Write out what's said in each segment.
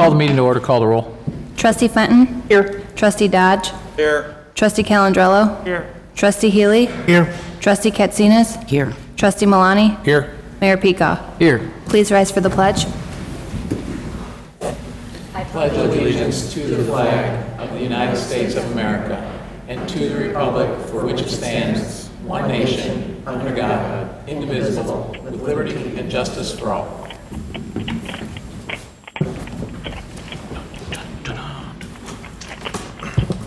Call the meeting to order. Call the roll. Trustee Fenton? Here. Trustee Dodge? Here. Trustee Calandrello? Here. Trustee Healy? Here. Trustee Katsinas? Here. Trustee Milani? Here. Mayor Peacock? Here. Please rise for the pledge. Pledge allegiance to the flag of the United States of America and to the republic for which it stands, one nation, under God, indivisible, with liberty and justice for all.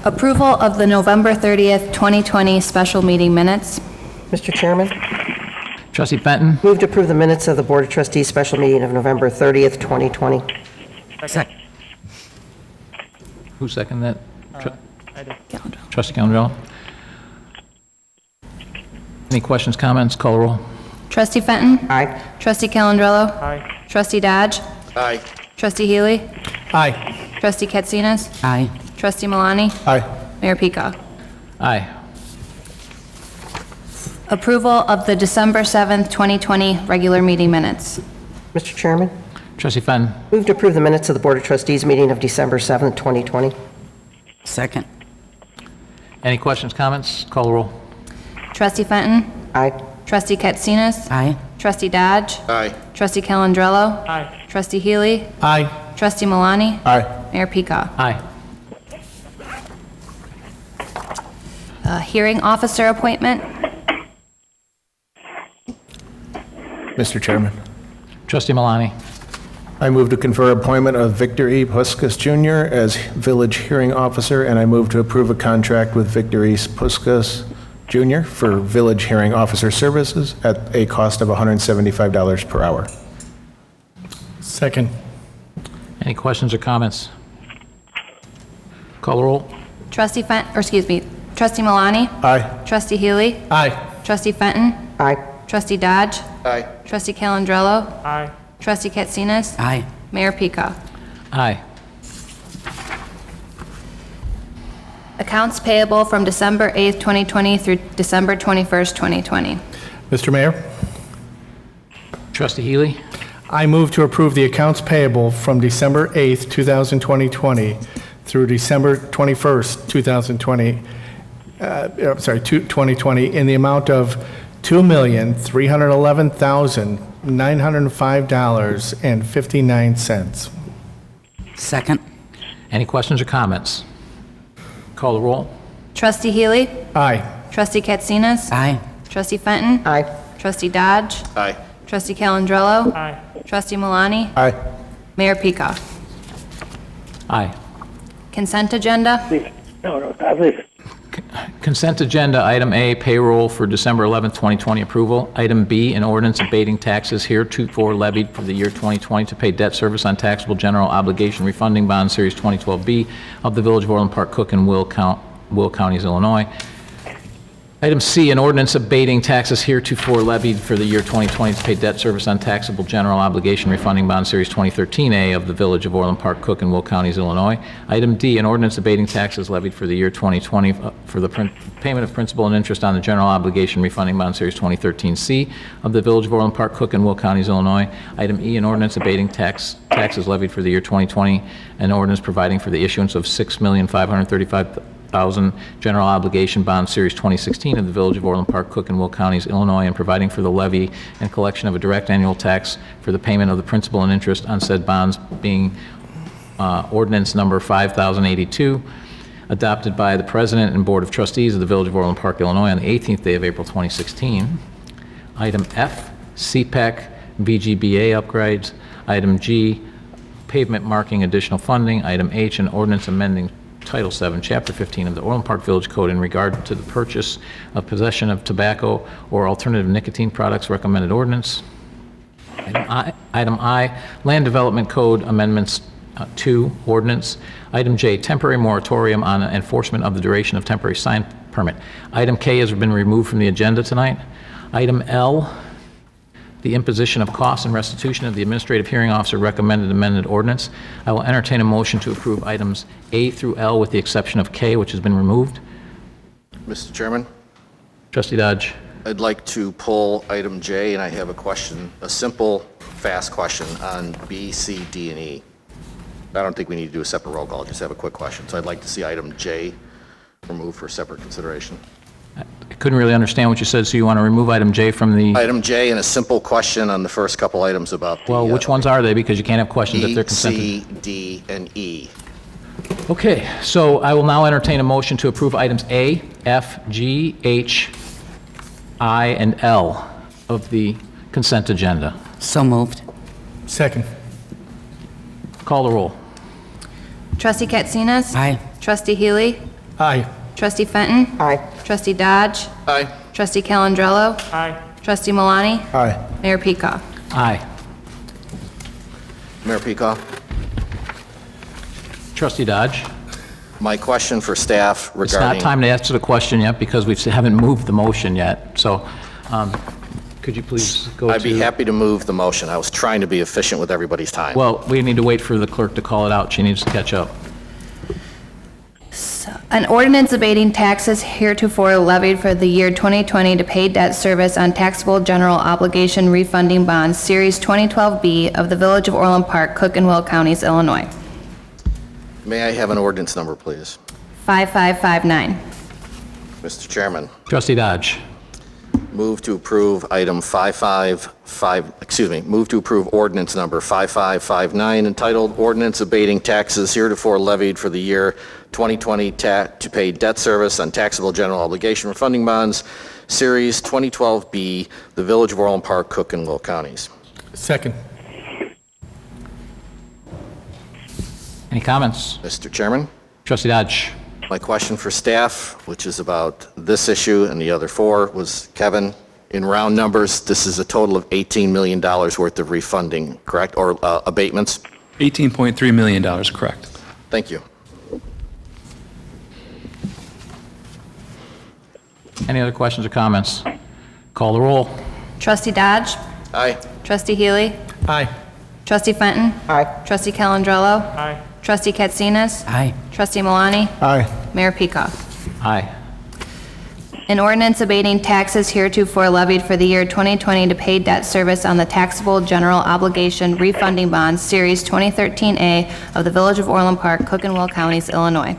Approval of the November 30th, 2020 special meeting minutes. Mr. Chairman, Trustee Fenton. move to approve the minutes of the Board of Trustees special meeting of November 30th, 2020. Second. Who seconded that? Calandrello. Trustee Calandrello. Any questions, comments? Call the roll. Trustee Fenton? Aye. Trustee Calandrello? Aye. Trustee Dodge? Aye. Trustee Healy? Aye. Trustee Katsinas? Aye. Trustee Milani? Aye. Mayor Peacock? Aye. Approval of the December 7th, 2020 regular meeting minutes. Mr. Chairman, Trustee Fenton. move to approve the minutes of the Board of Trustees meeting of December 7th, 2020. Second. Any questions, comments? Call the roll. Trustee Fenton? Aye. Trustee Katsinas? Aye. Trustee Dodge? Aye. Trustee Calandrello? Aye. Trustee Healy? Aye. Trustee Milani? Aye. Mayor Peacock? Aye. Hearing officer appointment. Mr. Chairman, Trustee Milani. I move to confer appointment of Victor E. Puskas Jr. as Village Hearing Officer, and I move to approve a contract with Victor E. Puskas Jr. for Village Hearing Officer services at a cost of $175 per hour. Second. Any questions or comments? Call the roll. Trustee Trustee Milani? Aye. Trustee Healy? Aye. Trustee Fenton? Aye. Trustee Dodge? Aye. Trustee Calandrello? Aye. Trustee Katsinas? Aye. Mayor Peacock? Aye. Accounts payable from December 8th, 2020 through December 21st, 2020. Mr. Mayor, Trustee Healy. I move to approve the accounts payable from December 8th, 2020 through December 21st, 2020, 2020 in the amount of $2,311,905.59. Second. Any questions or comments? Call the roll. Trustee Healy? Aye. Trustee Katsinas? Aye. Trustee Fenton? Aye. Trustee Dodge? Aye. Trustee Calandrello? Aye. Trustee Milani? Aye. Mayor Peacock? Aye. Consent agenda? Consent agenda, item A, payroll for December 11th, 2020 approval. Item B, an ordinance abating taxes heretofore levied for the year 2020 to pay debt service on taxable general obligation refunding bond series 2012B of the Village of Orland Park, Cook, and Will Counties, Illinois. Item C, an ordinance abating taxes heretofore levied for the year 2020 to pay debt service on taxable general obligation refunding bond series 2013A of the Village of Orland Park, Cook, and Will Counties, Illinois. Item D, an ordinance abating taxes levied for the year 2020 for the payment of principal and interest on the general obligation refunding bond series 2013C of the Village of Orland Park, Cook, and Will Counties, Illinois. Item E, an ordinance abating taxes levied for the year 2020, an ordinance providing for the issuance of $6,535,000 general obligation bond series 2016 of the Village of Orland Park, Cook, and Will Counties, Illinois, and providing for the levy and collection of a direct annual tax for the payment of the principal and interest on said bonds, being ordinance number 5082, adopted by the President and Board of Trustees of the Village of Orland Park, Illinois on the 18th day of April 2016. Item F, CPAC VGBA upgrades. Item G, pavement marking additional funding. Item H, an ordinance amending Title 7, Chapter 15 of the Orland Park Village Code in regard to the purchase of possession of tobacco or alternative nicotine products, recommended ordinance. Item I, Land Development Code Amendments 2, ordinance. Item J, temporary moratorium on enforcement of the duration of temporary sign permit. Item K has been removed from the agenda tonight. Item L, the imposition of costs and restitution of the administrative hearing officer recommended amended ordinance. I will entertain a motion to approve items A through L with the exception of K, which has been removed. Mr. Chairman, Trustee Dodge. I'd like to pull item J, and I have a question, a simple, fast question on B, C, D, and E. I don't think we need to do a separate roll call, I just have a quick question. So I'd like to see item J removed for separate consideration. I couldn't really understand what you said, so you want to remove item J from the, Item J and a simple question on the first couple items about the... well, which ones are they? Because you can't have questions if B, they're consented. C, D, and E. Okay, so I will now entertain a motion to approve items A, F, G, H, I, and L of the consent agenda. So moved. Second. Call the roll. Trustee Katsinas? Aye. Trustee Healy? Aye. Trustee Fenton? Aye. Trustee Dodge? Aye. Trustee Calandrello? Aye. Trustee Malani? Aye. Mayor Peacock? Aye. Mayor Peacock, Trustee Dodge? my question for staff It's regarding... not time to answer the question yet because we haven't moved the motion yet. So could you please go to... I'd be happy to move the motion. I was trying to be efficient with everybody's time. Well, we need to wait for the clerk to call it out. She needs to catch up. An ordinance abating taxes heretofore levied for the year 2020 to pay debt service on taxable general obligation refunding bonds, Series 2012B of the Village of Orland Park, Cook and Will Counties, Illinois. May I have an ordinance number, please? 5559. Mr. Chairman, Trustee Dodge? move to approve move to approve ordinance number 5559 entitled Ordinance Abating Taxes Heretofore Levied for the Year 2020 to Pay Debt Service on Taxable General Obligation Refunding Bonds, Series 2012B, the Village of Orland Park, Cook and Will Counties. Second. Any comments? Mr. Chairman, Trustee Dodge? my question for staff, which is about this issue and the other four, was, Kevin, in round numbers, this is a total of $18 million worth of refunding, correct, or abatements? $18.3 million, correct. Thank you. Any other questions or comments? Call the roll. Trustee Dodge? Aye. Trustee Healy? Aye. Trustee Fenton? Aye. Trustee Calandrello? Aye. Trustee Katsinas? Aye. Trustee Malani? Aye. Mayor Peacock? Aye. An ordinance abating taxes heretofore levied for the year 2020 to pay debt service on the taxable general obligation refunding bonds, Series 2013A of the Village of Orland Park, Cook and Will Counties, Illinois.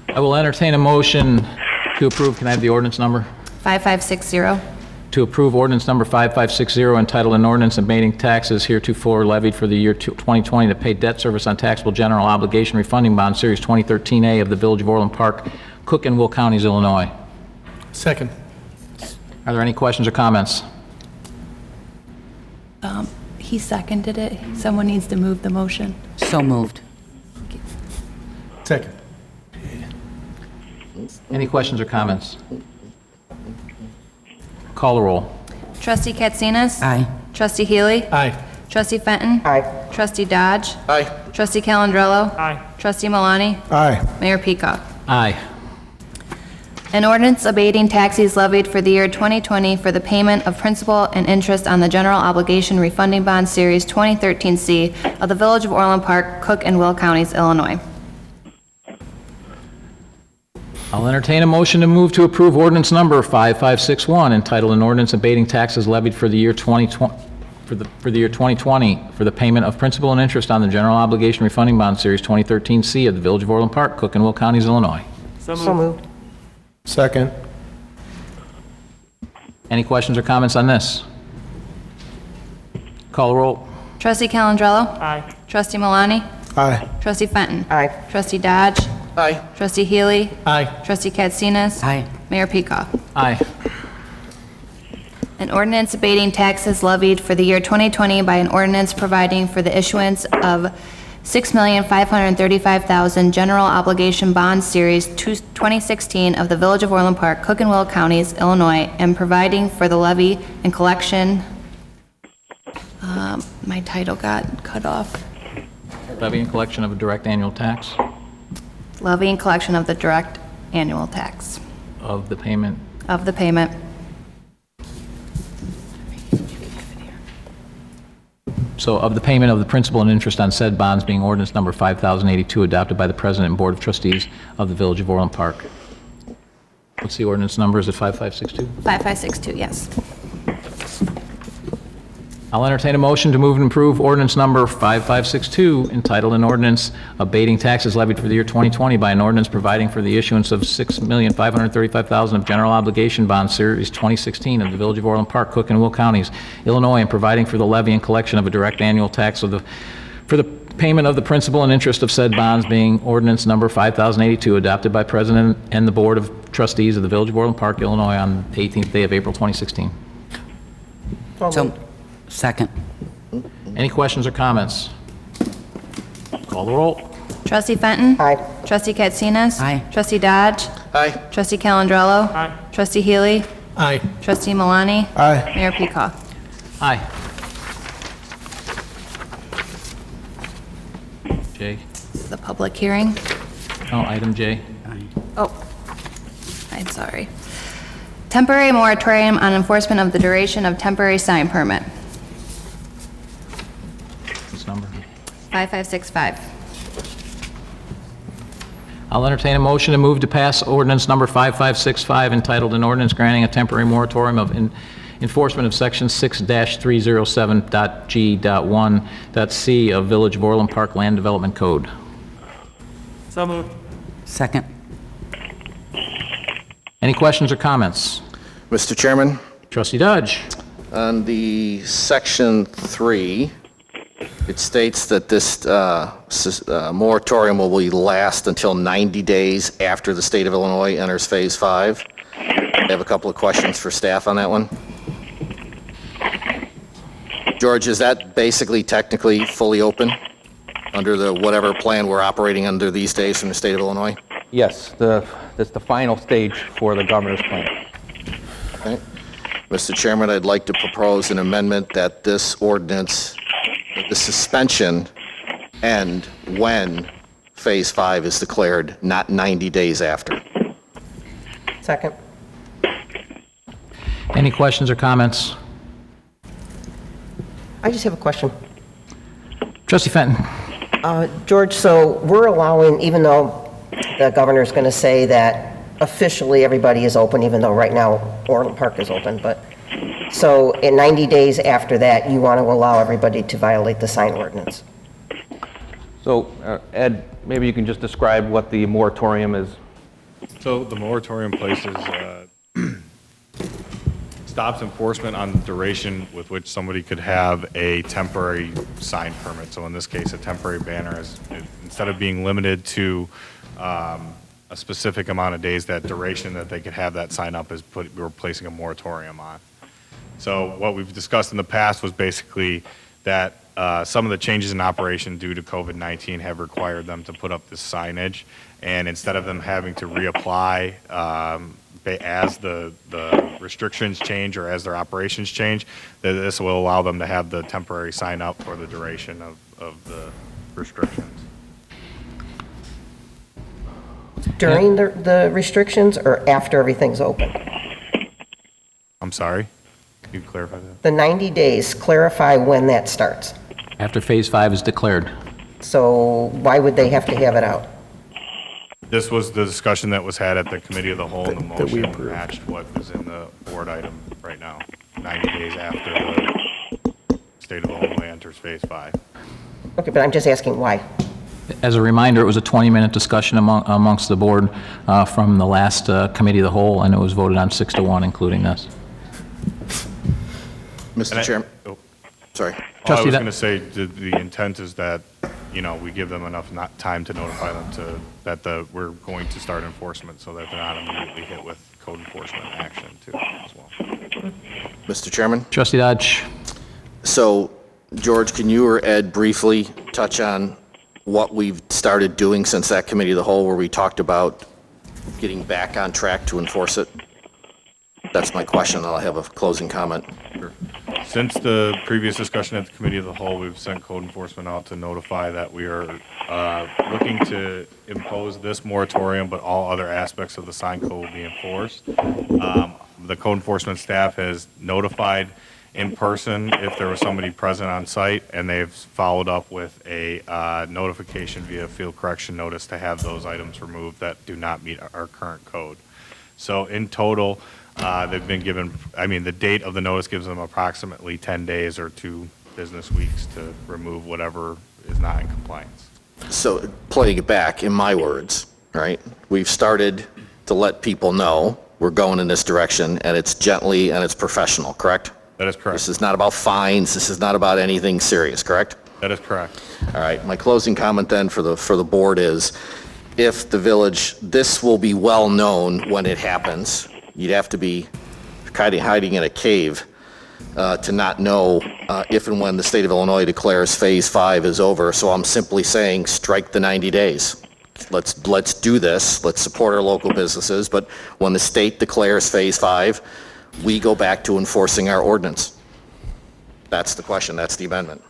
I will entertain a motion to approve. Can I have the ordinance number? 5560. To approve ordinance number 5560 entitled an ordinance abating taxes heretofore levied for the year 2020 to pay debt service on taxable general obligation refunding bond, Series 2013A of the Village of Orland Park, Cook and Will Counties, Illinois. Second. Are there any questions or comments? He seconded it. Someone needs to move the motion. So moved. Second. Any questions or comments? Call the roll. Trustee Katsinas? Aye. Trustee Healy? Aye. Trustee Fenton? Aye. Trustee Dodge? Aye. Trustee Calandrello? Aye. Trustee Malani? Aye. Mayor Peacock? Aye. An ordinance abating taxes levied for the year 2020 for the payment of principal and interest on the general obligation refunding bond, Series 2013C of the Village of Orland Park, Cook and Will Counties, Illinois. I'll entertain a motion to move to approve ordinance number 5561 entitled an ordinance abating taxes levied for the year 2020 for the year 2020 for the payment of principal and interest on the general obligation refunding bond, Series 2013C of the Village of Orland Park, Cook and Will Counties, Illinois. So moved. Second. Any questions or comments on this? Call the roll. Trustee Calandrello? Aye. Trustee Malani? Aye. Trustee Fenton? Aye. Trustee Dodge? Aye. Trustee Healy? Aye. Trustee Katsinas? Aye. Mayor Peacock? Aye. An ordinance abating taxes levied for the year 2020 by an ordinance providing for the issuance of $6,535,000 general obligation bond, Series 2016 of the Village of Orland Park, Cook and Will Counties, Illinois, and providing for the levy and collection. My title got cut off. Levy and collection of a direct annual tax Levy and collection of the direct annual tax of the payment. of the payment. So of the payment of the principal and interest on said bonds being ordinance number 5082 adopted by the President and Board of Trustees of the Village of Orland Park. What's the ordinance number? Is it 5562? 5562, yes. I'll entertain a motion to move and approve ordinance number 5562, entitled an ordinance abating taxes levied for the year 2020 by an ordinance providing for the issuance of $6,535,000 of general obligation bonds, Series 2016 of the Village of Orland Park, Cook and Will Counties, Illinois, and providing for the levy and collection of a direct annual tax for the payment of the principal and interest of said bonds, being ordinance number 5082, adopted by President and the Board of Trustees of the Village of Orland Park, Illinois, on the 18th day of April 2016. So, second. Any questions or comments? Call the roll. Trustee Fenton? Aye. Trustee Katsinas? Aye. Trustee Dodge? Aye. Trustee Calendrello? Aye. Trustee Healy? Aye. Trustee Malani? Aye. Mayor Peacock? Aye. J. The public hearing. Oh, item J. Oh, I'm sorry. Temporary moratorium on enforcement of the duration of temporary sign permit. This number. 5565. I'll entertain a motion to move to pass ordinance number 5565, entitled an ordinance granting a temporary moratorium of enforcement of section 6-307.g.1.c of Village of Orland Park Land Development Code. So moved. Second. Any questions or comments? Mr. Chairman, Trustee Dodge. on the section 3, it states that this moratorium will last until 90 days after the state of Illinois enters Phase 5. I have a couple of questions for staff on that one. George, is that basically technically fully open under the whatever plan we're operating under these days from the state of Illinois? Yes, that's the final stage for the governor's plan. Okay. Mr. Chairman, I'd like to propose an amendment that this ordinance, the suspension end when Phase 5 is declared, not 90 days after. Second. Any questions or comments? I just have a question. Trustee Fenton. George, so we're allowing, even though the governor's going to say that officially everybody is open, even though right now Orland Park is open, but, so in 90 days after that, you want to allow everybody to violate the sign ordinance? So, Ed, maybe you can just describe what the moratorium is. So the moratorium places, stops enforcement on the duration with which somebody could have a temporary sign permit. So in this case, a temporary banner is, instead of being limited to a specific amount of days, that duration that they could have that sign up is we're placing a moratorium on. So what we've discussed in the past was basically that some of the changes in operation due to COVID-19 have required them to put up this signage, and instead of them having to reapply as the restrictions change or as their operations change, this will allow them to have the temporary sign up for the duration of the restrictions. During the restrictions or after everything's open? I'm sorry? Can you clarify that? The 90 days, clarify when that starts. After Phase 5 is declared. So why would they have to have it out? This was the discussion that was had at the committee of the whole, and the That we motion approved. matched what is in the board item right now, 90 days after the state of Illinois enters Phase 5. Okay, but I'm just asking why. As a reminder, it was a 20-minute discussion amongst the board from the last committee of the whole, and it was voted on 6-1, including this. Mr. Chairman, sorry. I Trustee was Dod- going to say, the intent is that, we give them enough time to notify them that we're going to start enforcement, so that they're not immediately hit with code enforcement action too, as well. Mr. Chairman? Trustee Dodge. So, George, can you or Ed briefly touch on what we've started doing since that committee of the whole, where we talked about getting back on track to enforce it? That's my question, and I'll have a closing comment. Since the previous discussion at the committee of the whole, we've sent code enforcement out to notify that we are looking to impose this moratorium, but all other aspects of the sign code will be enforced. The code enforcement staff has notified in person if there was somebody present on site, and they've followed up with a notification via field correction notice to have those items removed that do not meet our current code. So in total, they've been given, the date of the notice gives them approximately 10 days or 2 business weeks to remove whatever is not in compliance. So playing it back, in my words, right? We've started to let people know we're going in this direction, and it's gently and it's professional, correct? That is correct. This is not about fines, this is not about anything serious, correct? That is correct. All right, my closing comment then for the board is, if the village, this will be well-known when it happens. You'd have to be hiding in a cave to not know if and when the state of Illinois declares Phase 5 is over. So I'm simply saying, strike the 90 days. Let's do this, let's support our local businesses, but when the state declares Phase 5, we go back to enforcing our ordinance. That's the question, that's the amendment.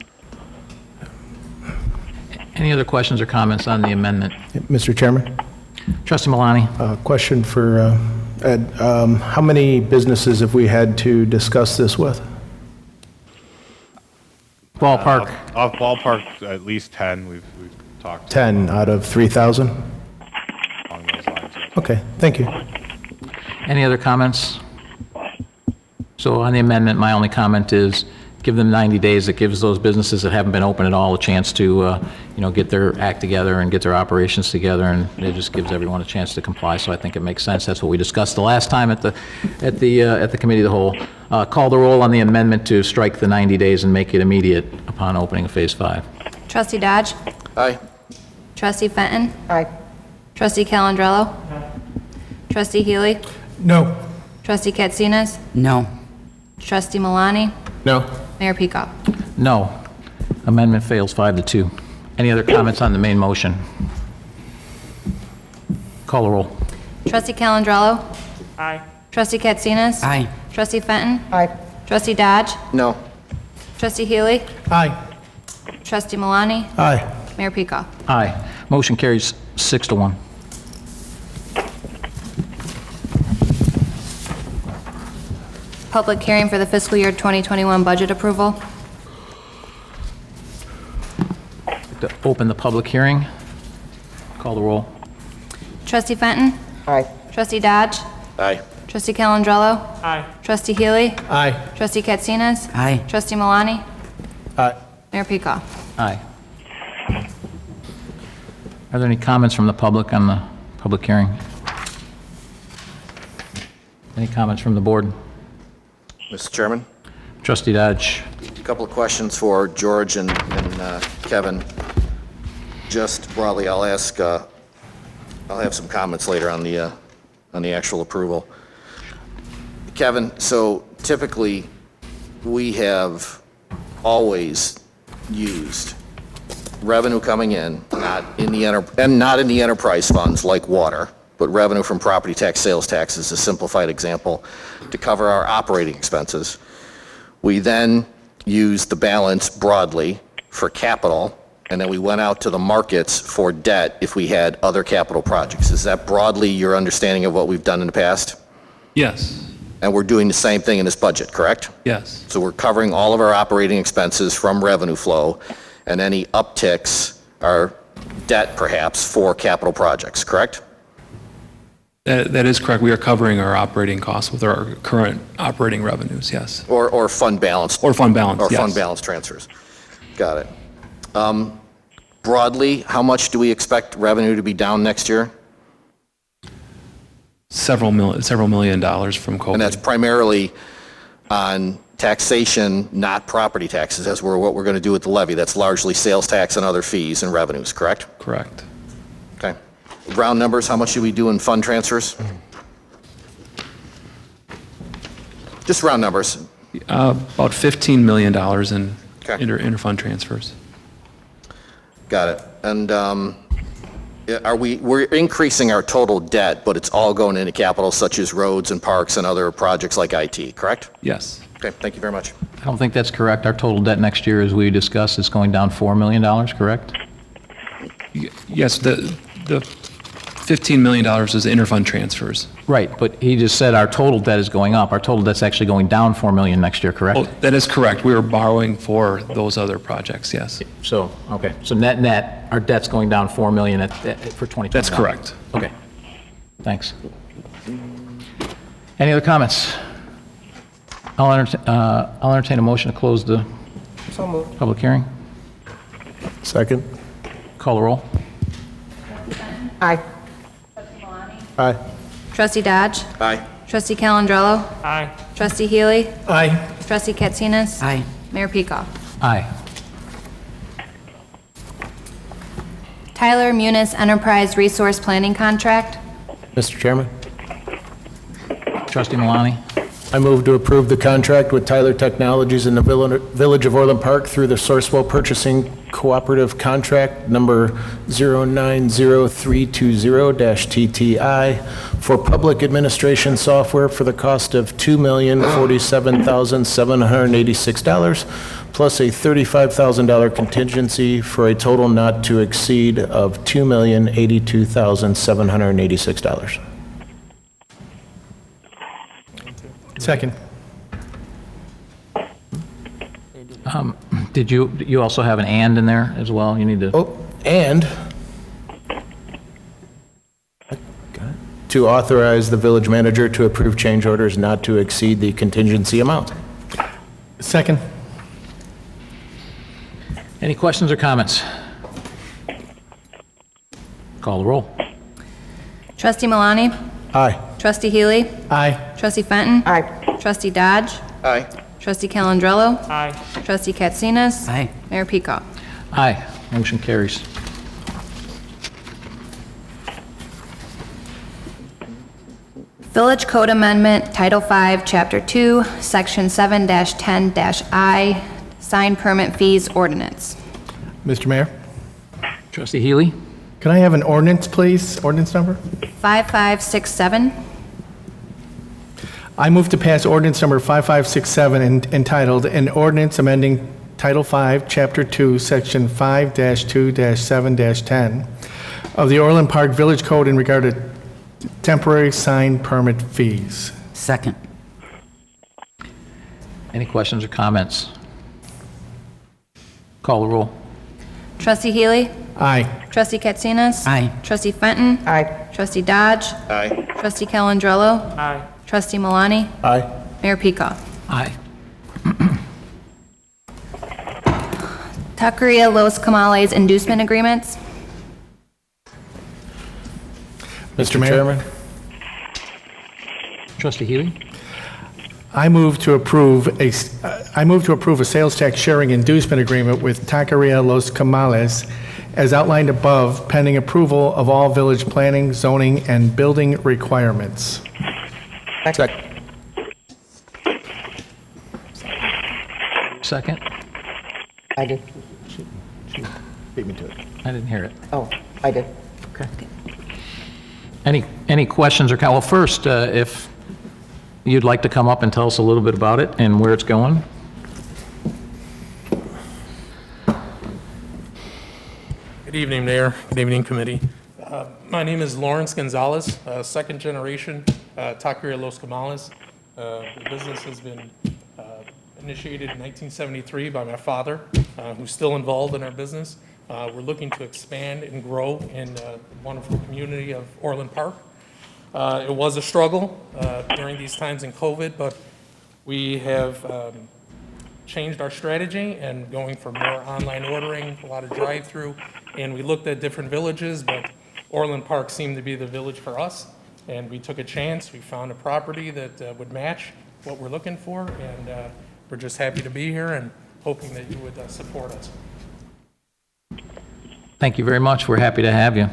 Any other questions or comments on the amendment? Mr. Chairman, Trustee Malani? question for Ed. How many businesses have we had to discuss this with? Ballpark. Off ballpark, at least 10 we've talked to 10 out of 3,000? along those lines. Yes. Okay, thank you. Any other comments? So on the amendment, my only comment is give them 90 days. It gives those businesses that haven't been open at all a chance to, get their act together and get their operations together, and it just gives everyone a chance to comply. So I think it makes sense. That's what we discussed the last time at the committee of the whole. Call the roll on the amendment to strike the 90 days and make it immediate upon opening of Phase 5. Trustee Dodge? Aye. Trustee Fenton? Aye. Trustee Calandrello? Trustee Healy? No. Trustee Katsinas? No. Trustee Malani? No. Mayor Peacock? No. Amendment fails 5-2. Any other comments on the main motion? Call the roll. Trustee Calandrello? Aye. Trustee Katsinas? Aye. Trustee Fenton? Aye. Trustee Dodge? No. Trustee Healy? Aye. Trustee Malani? Aye. Mayor Peacock? Aye. Motion carries 6-1. Public hearing for the fiscal year 2021 budget approval. To open the public hearing. Call the roll. Trustee Fenton? Aye. Trustee Dodge? Aye. Trustee Calandrello? Aye. Trustee Healy? Aye. Trustee Katsinas? Aye. Trustee Malani? Aye. Mayor Peacock? Aye. Are there any comments from the public on the public hearing? Any comments from the board? Mr. Chairman? Trustee Dodge? A couple of questions for George and Kevin. Just broadly, I'll ask, I'll have some comments later on the actual approval. Kevin, so typically, we have always used revenue coming in, not in the enterprise funds like water, but revenue from property tax, sales tax is a simplified example, to cover our operating expenses. We then used the balance broadly for capital, and then we went out to the markets for debt if we had other capital projects. Is that broadly your understanding of what we've done in the past? Yes, And we're doing the same thing in this budget, correct? yes, So we're covering all of our operating expenses from revenue flow, and any upticks are debt perhaps for capital projects, correct? that is correct. We are covering our operating costs with our current operating revenues, yes. Or fund balance? Or fund balance, Or yes. fund balance transfers. Got it. Broadly, how much do we expect revenue to be down next year? Several million dollars from COVID. And that's primarily on taxation, not property taxes, as what we're going to do with the levy. That's largely sales tax and other fees and revenues, correct? Correct. Okay. Round numbers, how much should we do in fund transfers? Just round numbers. About $15 million in Okay. interfund transfers. Got it. And we're increasing our total debt, but it's all going into capital such as roads and parks and other projects like IT, correct? Yes. Okay, thank you very much. I don't think that's correct. Our total debt next year, as we discussed, is going down $4 million, correct? Yes, the $15 million is interfund transfers. Right, but he just said our total debt is going up. Our total debt's actually going down $4 million next year, correct? Oh, that is correct. We are borrowing for those other projects, yes. So, okay, so net, our debt's going down $4 million for 2020. That's correct. Okay, thanks. Any other comments? I'll entertain a motion to close the So moved. public hearing. Second. Call the roll. Aye. Aye. Trustee Dodge? Aye. Trustee Calendrello? Aye. Trustee Healy? Aye. Trustee Katsinas? Aye. Mayor Peacock? Aye. Tyler Munis Enterprise Resource Planning Contract. Mr. Chairman, Trustee Malani. I move to approve the contract with Tyler Technologies in the Village of Orland Park through the Sourcewell Purchasing Cooperative Contract number 090320-TTI for public administration software for the cost of $2,047,786, plus a $35,000 contingency for a total not to exceed of $2,082,786. Second. Did you also have an "and" in there as well? You need to, Oh, and to authorize the village manager to approve change orders not to exceed the contingency amount. Second. any questions or comments? Call the roll. Trustee Malani? Aye. Trustee Healy? Aye. Trustee Fenton? Aye. Trustee Dodge? Aye. Trustee Calendrello? Aye. Trustee Katsinas? Aye. Mayor Peacock? Aye. Motion carries. Village Code Amendment, Title V, Chapter 2, Section 7-10-I, Sign Permit Fees Ordinance. Mr. Mayor, Trustee Healy. can I have an ordinance, please? Ordinance number? 5567. I move to pass ordinance number 5567 entitled, "An Ordinance Amending Title V, Chapter 2, Section 5-2-7-10 of the Orland Park Village Code in regard to temporary sign permit fees." Second. Any questions or comments? Call the roll. Trustee Healy? Aye. Trustee Katsinas? Aye. Trustee Fenton? Aye. Trustee Dodge? Aye. Trustee Calendrello? Aye. Trustee Malani? Aye. Mayor Peacock? Aye. Taqueria Los Camales Inducement Agreements. Mr. Mayor? Chairman, Trustee Healy. I move to approve a sales tax sharing inducement agreement with Taqueria Los Camales as outlined above, pending approval of all village planning, zoning, and building requirements. second. Second. I did. Beat me to it. I didn't hear it. Oh, I did. Any questions or, well, first, if you'd like to come up and tell us a little bit about it and where it's going? Good evening, Mayor. Good evening, committee. My name is Lawrence Gonzalez, second generation Taqueria Los Camales. The business has been initiated in 1973 by my father, who's still involved in our business. We're looking to expand and grow in the wonderful community of Orland Park. It was a struggle during these times in COVID, but we have changed our strategy and going for more online ordering, a lot of drive-through, and we looked at different villages, but Orland Park seemed to be the village for us, and we took a chance. We found a property that would match what we're looking for, and we're just happy to be here and hoping that you would support us. Thank you very much. We're happy to have you.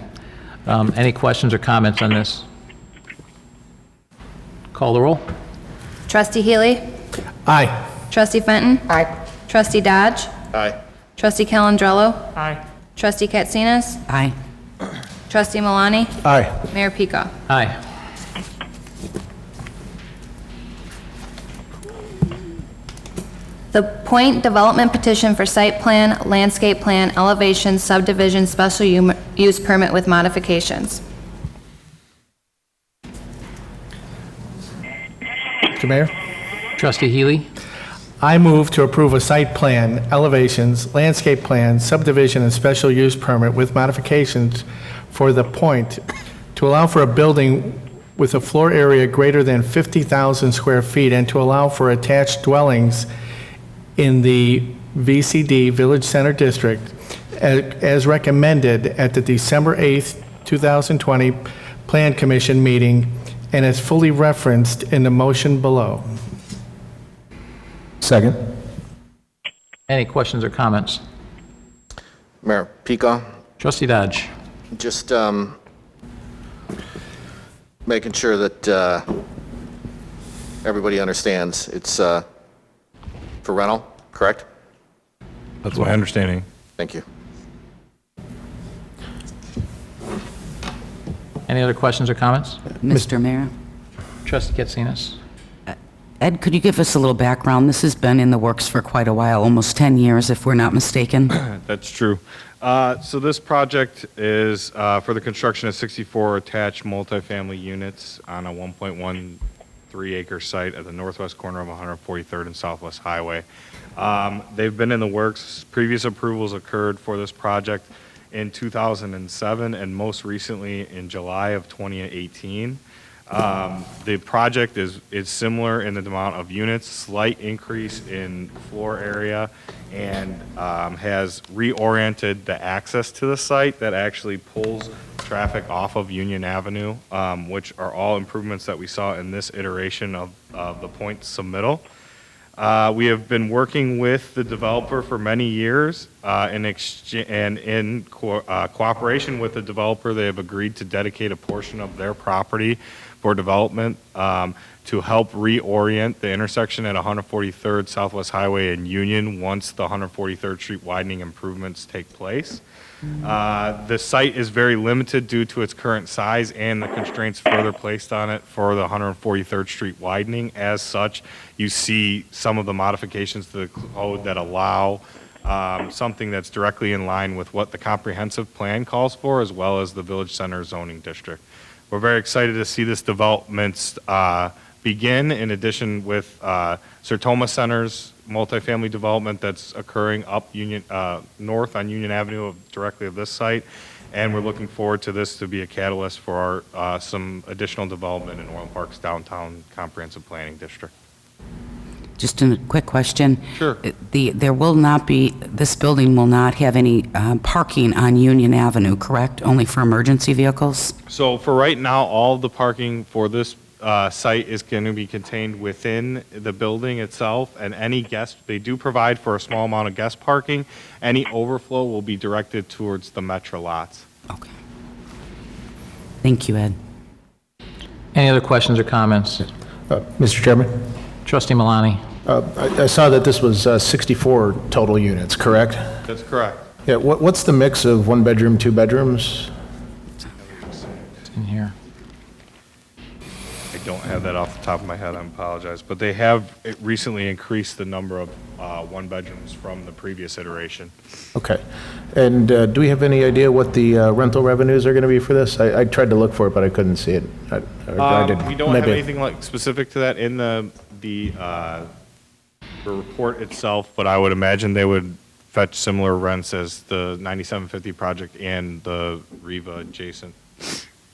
Any questions or comments on this? Call the roll. Trustee Healy? Aye. Trustee Fenton? Aye. Trustee Dodge? Aye. Trustee Calendrello? Aye. Trustee Katsinas? Aye. Trustee Malani? Aye. Mayor Peacock? Aye. The Point Development Petition for Site Plan, Landscape Plan, Elevation, Subdivision, Special Use Permit with Modifications. Mr. Mayor? Trustee Healy. I move to approve a site plan, elevations, landscape plan, subdivision, and special use permit with modifications for the Point to allow for a building with a floor area greater than 50,000 square feet and to allow for attached dwellings in the VCD Village Center District as recommended at the December 8th, 2020 Plan Commission meeting and as fully referenced in the motion below. Second. Any questions or comments? Mayor Pico, Trustee Dodge? just making sure that everybody understands. It's for rental, correct? That's my understanding. Thank you. Any other questions or comments? Mr. Mayor? Trustee Katsinas? Ed, could you give us a little background? This has been in the works for quite a while, almost 10 years, if we're not mistaken. That's true. So this project is for the construction of 64 attached multifamily units on a 1.13 acre site at the northwest corner of 143rd and Southwest Highway. They've been in the works. Previous approvals occurred for this project in 2007 and most recently in July of 2018. The project is similar in the amount of units, slight increase in floor area, and has reoriented the access to the site that actually pulls traffic off of Union Avenue, which are all improvements that we saw in this iteration of the point submittal. We have been working with the developer for many years, and in cooperation with the developer, they have agreed to dedicate a portion of their property for development to help reorient the intersection at 143rd Southwest Highway and Union once the 143rd Street widening improvements take place. The site is very limited due to its current size and the constraints further placed on it for the 143rd Street widening. As such, you see some of the modifications to the code that allow something that's directly in line with what the comprehensive plan calls for, as well as the Village Center zoning district. We're very excited to see this development begin, in addition with Sertoma Center's multifamily development that's occurring up north on Union Avenue directly of this site. And we're looking forward to this to be a catalyst for some additional development in Orland Park's downtown comprehensive planning district. Just a quick question. Sure. There will not be, this building will not have any parking on Union Avenue, correct? Only for emergency vehicles? So for right now, all of the parking for this site is going to be contained within the building itself, and any guest, they do provide for a small amount of guest parking. Any overflow will be directed towards the Metro lots. Okay. Thank you, Ed. Any other questions or comments? Mr. Chairman, Trustee Malani? I saw that this was 64 total units, correct? That's correct. Yeah, what's the mix of one bedroom, two bedrooms? It's in here. I don't have that off the top of my head, I apologize. But they have recently increased the number of one bedrooms from the previous iteration. Okay. And do we have any idea what the rental revenues are going to be for this? I tried to look for it, but I couldn't see it. I didn't. We don't have Maybe. anything like specific to that in the report itself, but I would imagine they would fetch similar rents as the 9750 project and the Riva adjacent.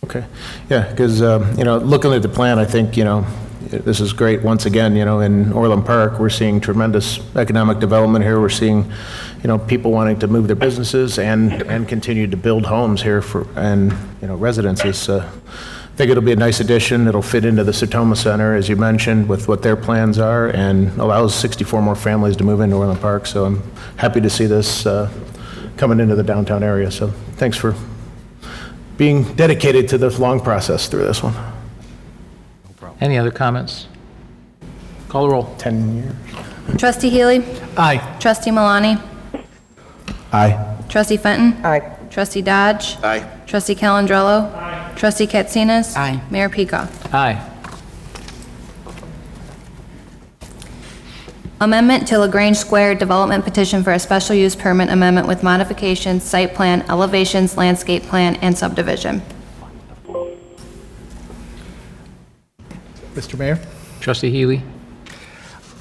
Okay. Yeah, because, looking at the plan, I think, this is great. Once again, in Orland Park, we're seeing tremendous economic development here. We're seeing, people wanting to move their businesses and continue to build homes here and residences. I think it'll be a nice addition. It'll fit into the Sertoma Center, as you mentioned, with what their plans are, and allows 64 more families to move into Orland Park. So I'm happy to see this coming into the downtown area. So thanks for being dedicated to this long process through this one. Any other comments? Call the roll. 10 years. Trustee Healy? Aye. Trustee Malani? Aye. Trustee Fenton? Aye. Trustee Dodge? Aye. Trustee Calendrello? Aye. Trustee Katsinas? Aye. Mayor Pico? Aye. Amendment to LaGrange Square Development Petition for a Special Use Permit Amendment with Modifications, Site Plan, Elevations, Landscape Plan, and Subdivision. Mr. Mayor? Trustee Healy?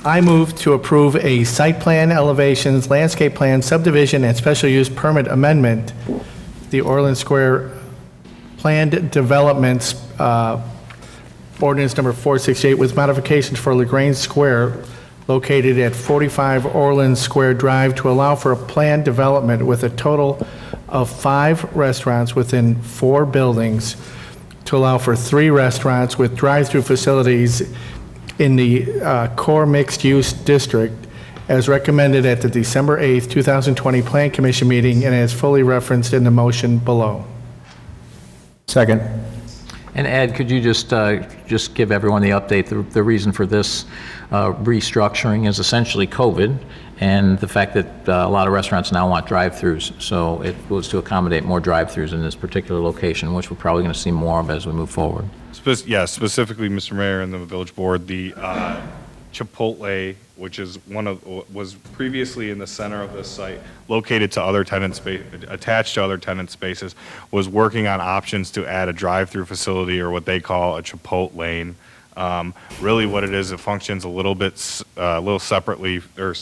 I move to approve a site plan, elevations, landscape plan, subdivision, and special use permit amendment, the Orland Square Planned Developments ordinance number 468 with modifications for LaGrange Square located at 45 Orland Square Drive to allow for a planned development with a total of 5 restaurants within 4 buildings, to allow for 3 restaurants with drive-through facilities in the core mixed-use district, as recommended at the December 8th, 2020 Plan Commission meeting and as fully referenced in the motion below. Second. And Ed, could you just give everyone the update? The reason for this restructuring is essentially COVID and the fact that a lot of restaurants now want drive-throughs. So it was to accommodate more drive-throughs in this particular location, which we're probably going to see more of as we move forward. Yeah, specifically, Mr. Mayor and the village board, the Chipotle, which is was previously in the center of this site, located to other tenant space, attached to other tenant spaces, was working on options to add a drive-through facility, or what they call a Chipotle lane. Really, what it is, it functions a little separately or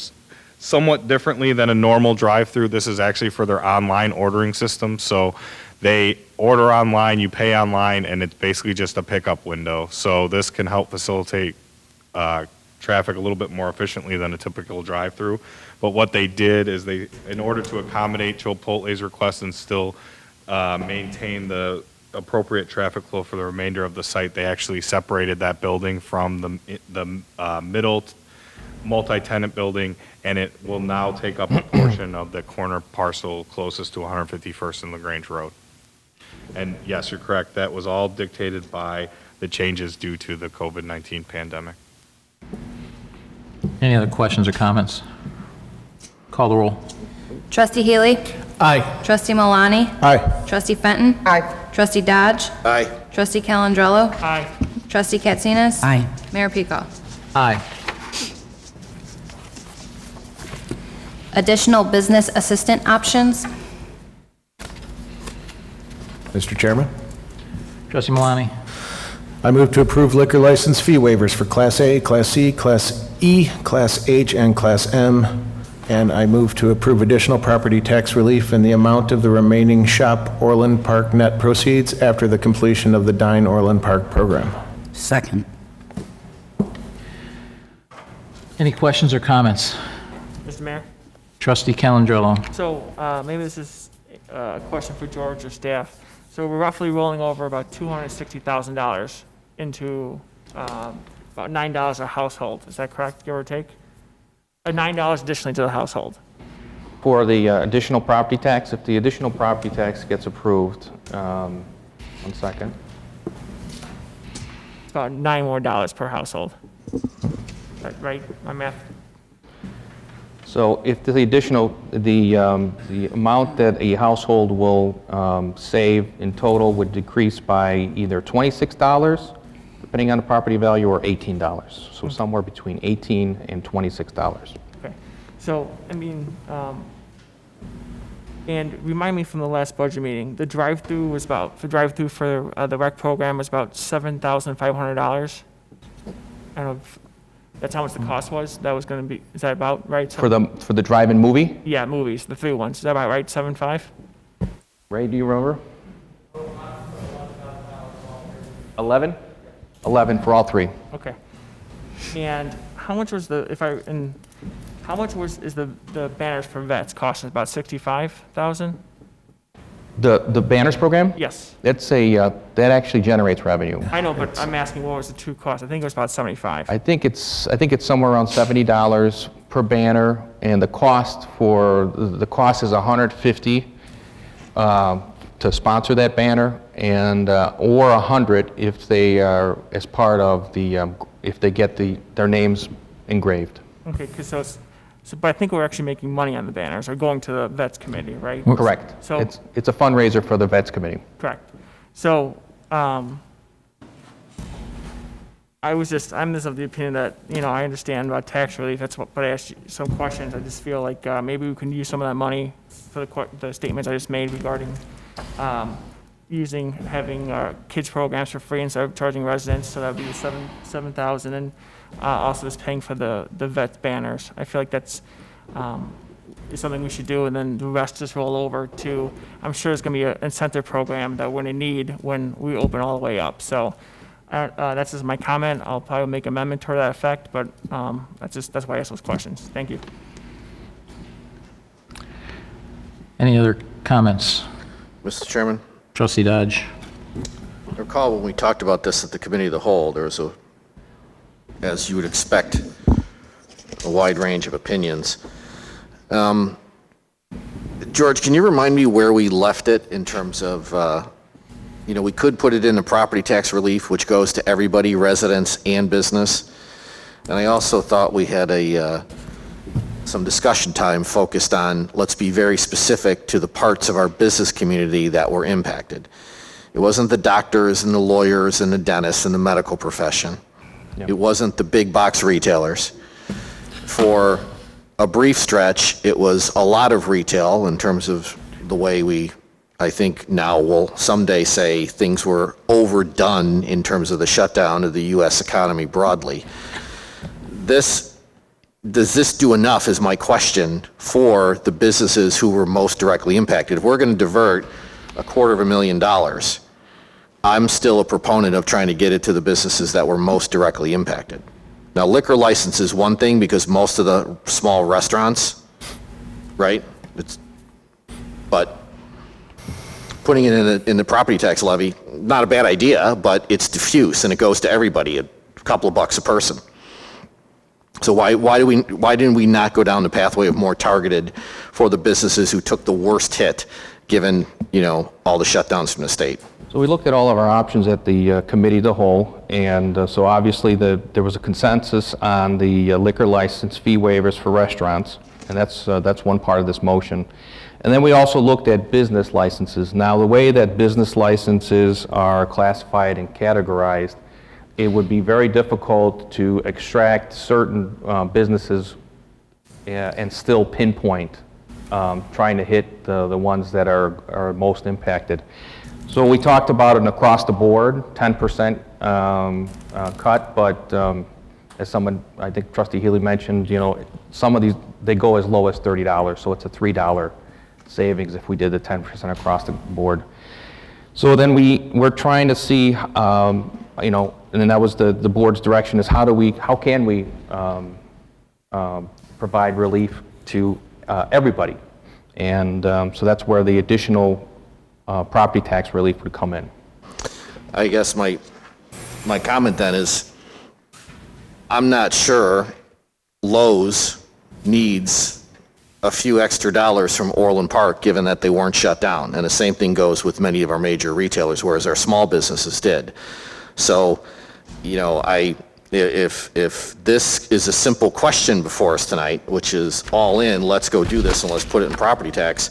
somewhat differently than a normal drive-through. This is actually for their online ordering system. So they order online, you pay online, and it's basically just a pickup window. So this can help facilitate traffic a little bit more efficiently than a typical drive-through. But what they did is in order to accommodate Chipotle's request and still maintain the appropriate traffic flow for the remainder of the site, they actually separated that building from the middle multi-tenant building, and it will now take up a portion of the corner parcel closest to 151st and LaGrange Road. And yes, you're correct, that was all dictated by the changes due to the COVID-19 pandemic. Any other questions or comments? Call the roll. Trustee Healy? Aye. Trustee Malani? Aye. Trustee Fenton? Aye. Trustee Dodge? Aye. Trustee Calandrello? Aye. Trustee Katsinas? Aye. Mayor Pico? Aye. Additional business assistant options? Mr. Chairman, Trustee Malani. I move to approve liquor license fee waivers for Class A, Class C, Class E, Class H, and Class M. And I move to approve additional property tax relief in the amount of the remaining Shop Orland Park net proceeds after the completion of the Dine Orland Park program. Second. Any questions or comments? Mr. Mayor? Trustee Calandrello. So maybe this is a question for George or staff. So we're roughly rolling over about $260,000 into about $9 a household. Is that correct, give or take? $9 additionally to the household. For the additional property tax, if the additional property tax gets approved, 1 second. It's about $9 more per household. Right? My math? So if the additional, the amount that a household will save in total would decrease by either $26, depending on the property value, or $18. So somewhere between $18 and $26. Okay. So, I mean, and remind me from the last budget meeting, the drive-through was about, the drive-through for the rec program was about $7,500. I don't know if that's how much the cost was. That was going to be, is that about right? For the drive-in movie? Yeah, movies, the 3 ones. Is that about right, 7.5? Ray, do you remember? 11? 11 for all 3. Okay. And how much was the, how much is the banners for vets costing? About 65,000? The banners program? Yes. That's that actually generates revenue. I know, but I'm asking what was the true cost? I think it was about 75. I think it's somewhere around $70 per banner, and the cost is $150 to sponsor that banner, and or $100 if they are as part of the if they get their names engraved. Okay, because but I think we're actually making money on the banners, or going to the Vets Committee, right? Correct. So It's a fundraiser for the Vets Committee. correct. So I'm just of the opinion that, I understand about tax relief. But I asked you some questions. I just feel like maybe we can use some of that money for the statements I just made regarding having kids programs for free instead of charging residents. So that would be $7,000, and also just paying for the vet banners. I feel like that's is something we should do, and then the rest just roll over to. I'm sure there's going to be an incentive program that we're going to need when we open all the way up. So That's just my comment. I'll probably make amendment to that effect, but that's why I asked those questions. Thank you. Any other comments? Mr. Chairman, Trustee Dodge? I recall when we talked about this at the Committee of the Whole, there was as you would expect, a wide range of opinions. George, can you remind me where we left it in terms of, we could put it in the property tax relief, which goes to everybody, residents and business. And I also thought we had some discussion time focused on, let's be very specific to the parts of our business community that were impacted. It wasn't the doctors and the lawyers and the dentists and the medical profession. Yep. It wasn't the big box retailers. For a brief stretch, it was a lot of retail in terms of the way I think now will someday say things were overdone in terms of the shutdown of the U.S. economy broadly. Does this do enough is my question for the businesses who were most directly impacted. If we're going to divert $250,000, I'm still a proponent of trying to get it to the businesses that were most directly impacted. Now, liquor license is one thing because most of the small restaurants, right? But putting it in the property tax levy, not a bad idea, but it's diffuse and it goes to everybody, a couple of bucks a person. So why didn't we not go down the pathway of more targeted for the businesses who took the worst hit, given all the shutdowns from the state? So we looked at all of our options at the Committee of the Whole, and so obviously there was a consensus on the liquor license fee waivers for restaurants, and that's one part of this motion. And then we also looked at business licenses. Now, the way that business licenses are classified and categorized, it would be very difficult to extract certain businesses and still pinpoint trying to hit the ones that are most impacted. So we talked about an across-the-board 10% cut, but as someone, I think Trustee Healy mentioned, some of these, they go as low as $30, so it's a $3 savings if we did the 10% across the board. So then we're trying to see, and then that was the board's direction, is how can we provide relief to everybody? And so that's where the additional property tax relief would come in. I guess my comment then is, I'm not sure Lowe's needs a few extra dollars from Orland Park, given that they weren't shut down. And the same thing goes with many of our major retailers, whereas our small businesses did. So, if this is a simple question before us tonight, which is all in, let's go do this and let's put it in property tax,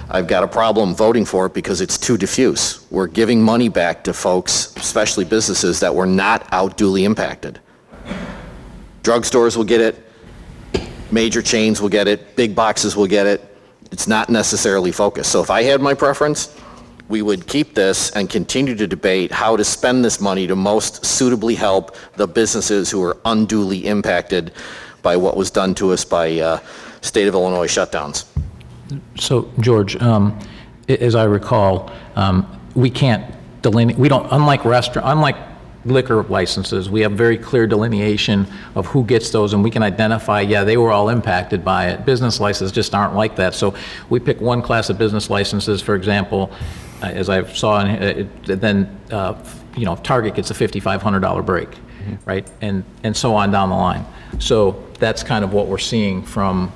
I've got a problem voting for it because it's too diffuse. We're giving money back to folks, especially businesses, that were not duly impacted. Drugstores will get it, major chains will get it, big boxes will get it. It's not necessarily focused. So if I had my preference, we would keep this and continue to debate how to spend this money to most suitably help the businesses who are unduly impacted by what was done to us by state of Illinois shutdowns. So, George, as I recall, we can't delineate, unlike liquor licenses, we have very clear delineation of who gets those, and we can identify, they were all impacted by it. Business licenses just aren't like that. So we pick one class of business licenses, for example, as I saw, then Target gets a $5,500 break, right? And so on down the line. So that's kind of what we're seeing from,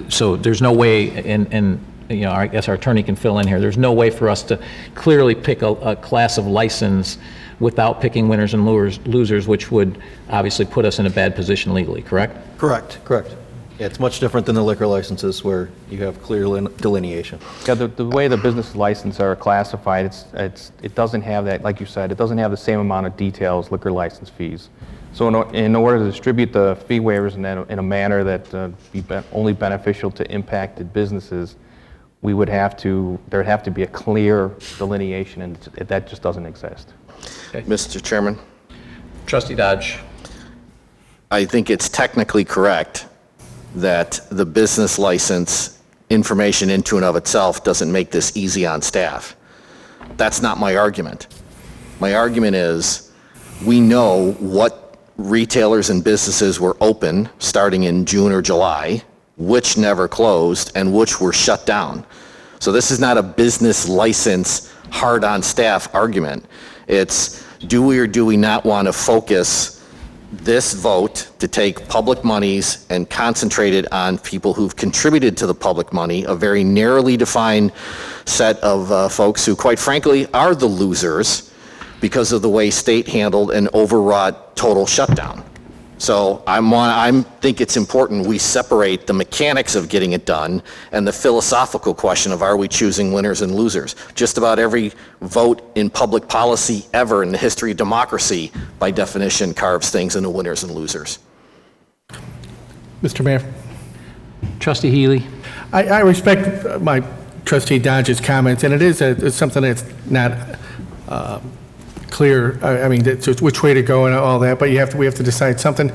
so there's no way, and I guess our attorney can fill in here, there's no way for us to clearly pick a class of license without picking winners and losers, which would obviously put us in a bad position legally, correct? Correct. Yeah, it's much different than the liquor licenses where you have clear delineation. Yeah, the way the business licenses are classified, it doesn't have that, like you said, it doesn't have the same amount of detail as liquor license fees. So in order to distribute the fee waivers in a manner that be only beneficial to impacted businesses, there'd have to be a clear delineation, and that just doesn't exist. Okay. Mr. Chairman? Trustee Dodge. I think it's technically correct that the business license information into and of itself doesn't make this easy on staff. That's not my argument. My argument is we know what retailers and businesses were open starting in June or July, which never closed, and which were shut down. So this is not a business license, hard on staff argument. It's, do we or do we not want to focus this vote to take public monies and concentrate it on people who've contributed to the public money, a very narrowly defined set of folks who, quite frankly, are the losers because of the way state handled an overwrought total shutdown. So I think it's important we separate the mechanics of getting it done and the philosophical question of, are we choosing winners and losers? Just about every vote in public policy ever in the history of democracy, by definition, carves things into winners and losers. Mr. Mayor, Trustee Healy? I respect my trustee Dodge's comments, and it's something that's not clear, I mean, which way to go and all that, but we have to decide something.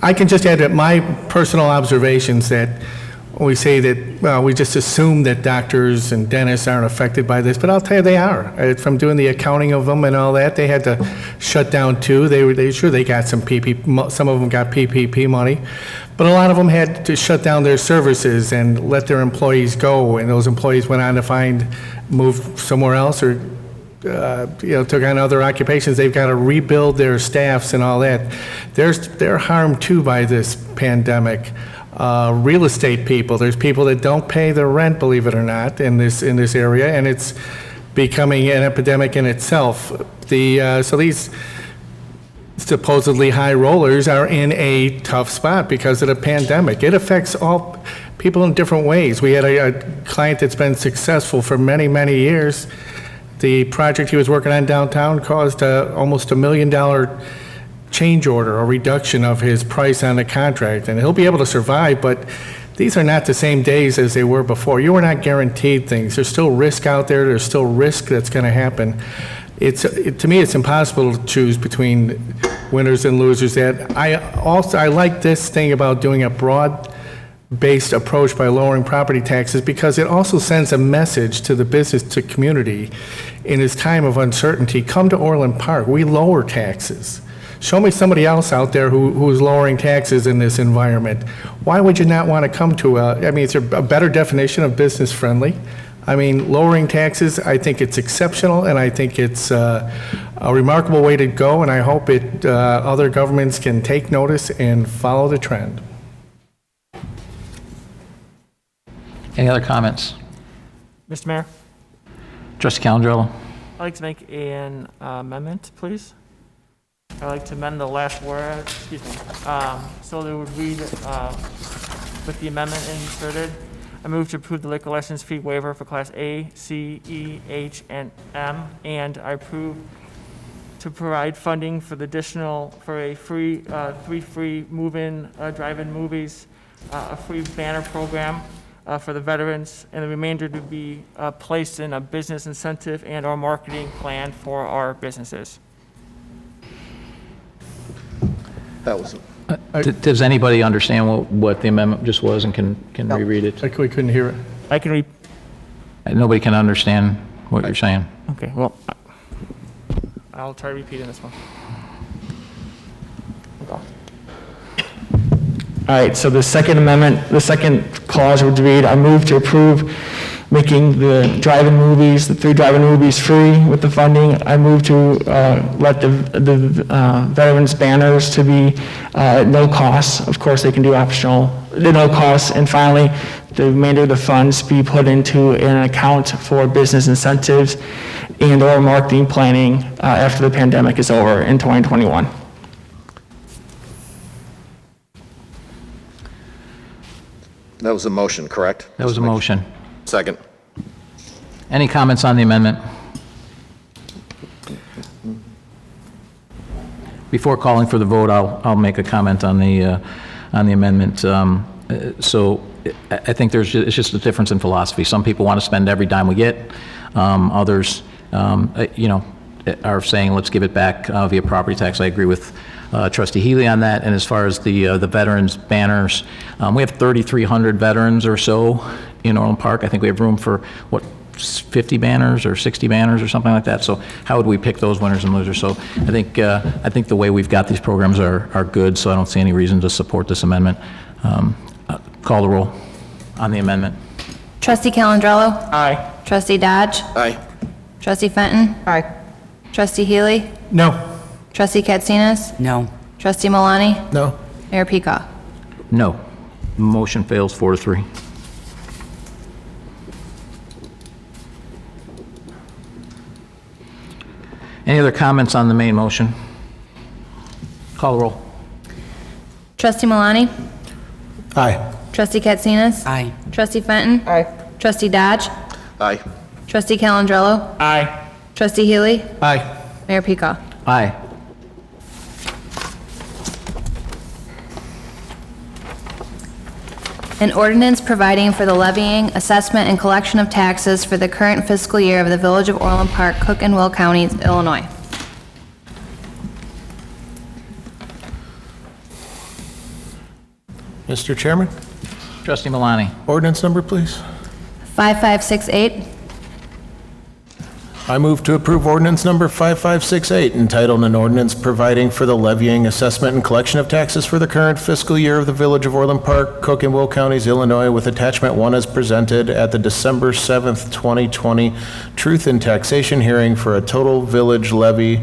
I can just add that my personal observations that when we say that, well, we just assume that doctors and dentists aren't affected by this, but I'll tell you they are. From doing the accounting of them and all that, they had to shut down too. They got some some of them got PPP money, but a lot of them had to shut down their services and let their employees go, and those employees went on to move somewhere else or took on other occupations. They've got to rebuild their staffs and all that. They're harmed too by this pandemic. Real estate people, there's people that don't pay their rent, believe it or not, in this area, and it's becoming an epidemic in itself. So these supposedly high rollers are in a tough spot because of the pandemic. It affects all people in different ways. We had a client that's been successful for many, many years. The project he was working on downtown caused almost $1 million change order or reduction of his price on the contract, and he'll be able to survive, but these are not the same days as they were before. You are not guaranteed things. There's still risk out there. There's still risk that's going to happen. To me, it's impossible to choose between winners and losers. I like this thing about doing a broad-based approach by lowering property taxes because it also sends a message to the business community in this time of uncertainty. Come to Orland Park. We lower taxes. Show me somebody else out there who's lowering taxes in this environment. Why would you not want to come to it's a better definition of business friendly. I mean, lowering taxes, I think it's exceptional, and I think it's a remarkable way to go, and I hope other governments can take notice and follow the trend. Any other comments? Mr. Mayor, Trustee Calandrello? I'd like to make an amendment, please. I'd like to amend the last word, so that it would read, with the amendment inserted, I move to approve the liquor license fee waiver for Class A, C, E, H, and M, and I approve to provide funding for a free, 3 free move-in, drive-in movies, a free banner program for the veterans, and the remainder to be placed in a business incentive and or marketing plan for our businesses. That was Does anybody understand what the amendment just was and can reread it? Like we couldn't hear it. I can read. Nobody can understand what you're saying. Okay, well, I'll try repeating this one. All right, so the second amendment, the second clause would read, I move to approve making the drive-in movies, the 3 drive-in movies free with the funding. I move to let the veterans banners to be no cost. Of course, they can do optional, no cost. And finally, the remainder of the funds be put into an account for business incentives and or marketing planning after the pandemic is over in 2021. That was a motion, correct? That was a motion. Second. Any comments on the amendment? Before calling for the vote, I'll make a comment on the amendment. So I think it's just a difference in philosophy. Some people want to spend every dime we get. Others, are saying let's give it back via property tax. I agree with Trustee Healy on that. And as far as the veterans banners, we have 3,300 veterans or so in Orland Park. I think we have room for, 50 banners or 60 banners or something like that. So how would we pick those winners and losers? So I think the way we've got these programs are good, so I don't see any reason to support this amendment. Call the roll on the amendment. Trustee Calandrello. Aye. Trustee Dodge. Aye. Trustee Fenton. Aye. Trustee Healy. No. Trustee Katsinas. No. Trustee Malani. No. Mayor Peacock. No. Motion fails 4-3. Any other comments on the main motion? Call the roll. Trustee Malani. Aye. Trustee Katsinas. Aye. Trustee Fenton. Aye. Trustee Dodge. Aye. Trustee Calandrello. Aye. Trustee Healy. Aye. Mayor Peacock. Aye. An ordinance providing for the levying, assessment, and collection of taxes for the current fiscal year of the Village of Orland Park, Cook and Will Counties, Illinois. Mr. Chairman, Trustee Malani. ordinance number, please. 5568. I move to approve ordinance number 5568, entitled an ordinance providing for the levying, assessment, and collection of taxes for the current fiscal year of the Village of Orland Park, Cook and Will Counties, Illinois, with attachment 1 as presented at the December 7th, 2020 Truth in Taxation hearing for a total village levy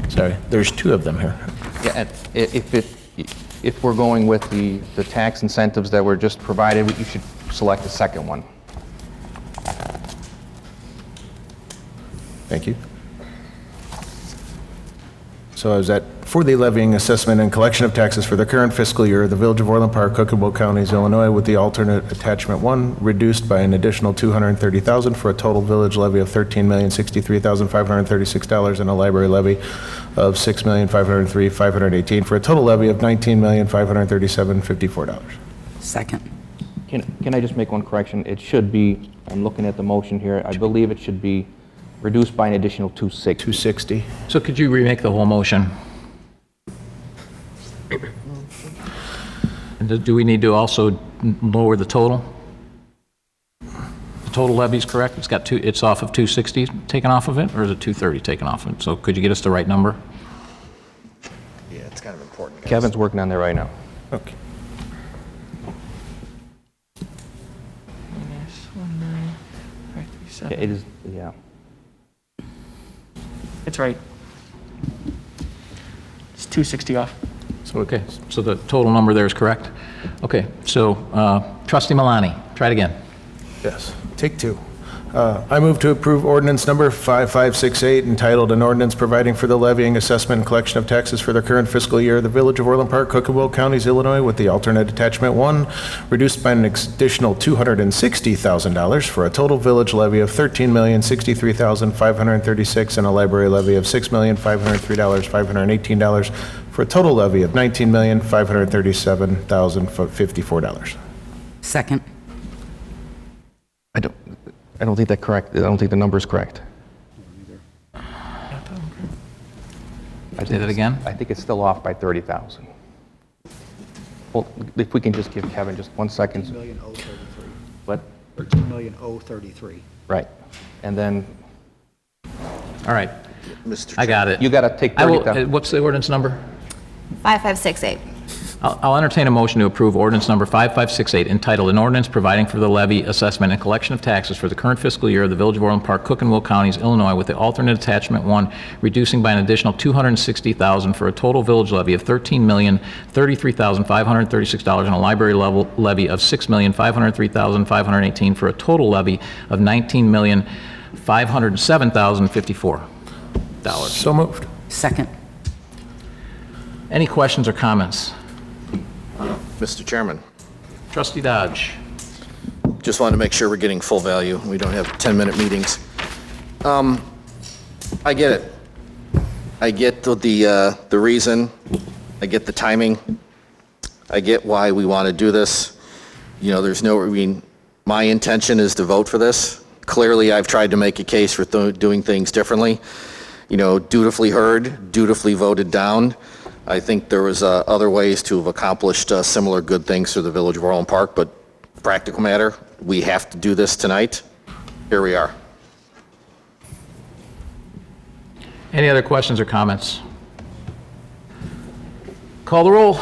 Sorry, there's two of them here. Yeah, and if we're going with the tax incentives that were just provided, you should select the second one. Thank you. So is that for the levying, assessment, and collection of taxes for the current fiscal year of the Village of Orland Park, Cook and Will Counties, Illinois, with the alternate attachment 1 reduced by an additional $230,000 for a total village levy of $13,063,536 and a library levy of $6,503,518 for a total levy of $19,537,054. Second. Can I just make one correction? It should be, I'm looking at the motion here, I believe it should be reduced by an additional 260. 260. So could you remake the whole motion? And do we need to also lower the total? The total levy's correct? It's off of 260 taken off of it, or is it 230 taken off of it? So could you get us the right number? Yeah, it's kind of important, guys. Kevin's working on that right now. Okay. Yeah, it is, yeah. It's right. It's 260 off. Okay, so the total number there is correct? Okay, so Trustee Malani, try it again. Yes, take two. I move to approve ordinance number 5568, entitled an ordinance providing for the levying, assessment, and collection of taxes for the current fiscal year of the Village of Orland Park, Cook and Will Counties, Illinois, with the alternate attachment 1 reduced by an additional $260,000 for a total village levy of $13,063,536 and a library levy of $6,503,518 for a total levy of $19,537,054. Second. I don't think that's correct. I don't think the number's correct. Say that again? I think it's still off by 30,000. Well, if we can just give Kevin just 1 second. 13,033. What? 13,033. Right. And then All right, Mr. I got it. you got to take I will, 30,000. what's the ordinance number? 5568. I'll entertain a motion to approve ordinance number 5568, entitled an ordinance providing for the levy, assessment, and collection of taxes for the current fiscal year of the Village of Orland Park, Cook and Will Counties, Illinois, with the alternate attachment 1 reducing by an additional $260,000 for a total village levy of $13,033,536 and a library levy of $6,503,518 for a total levy of $19,507,054. So moved. Second. Any questions or comments? Mr. Chairman, Trustee Dodge. just wanted to make sure we're getting full value. We don't have 10-minute meetings. I get it. I get the reason. I get the timing. I get why we want to do this. You know, my intention is to vote for this. Clearly, I've tried to make a case for doing things differently. dutifully heard, dutifully voted down. I think there was other ways to have accomplished similar good things for the Village of Orland Park, but practical matter, we have to do this tonight. Here we are. Any other questions or comments? Call the roll.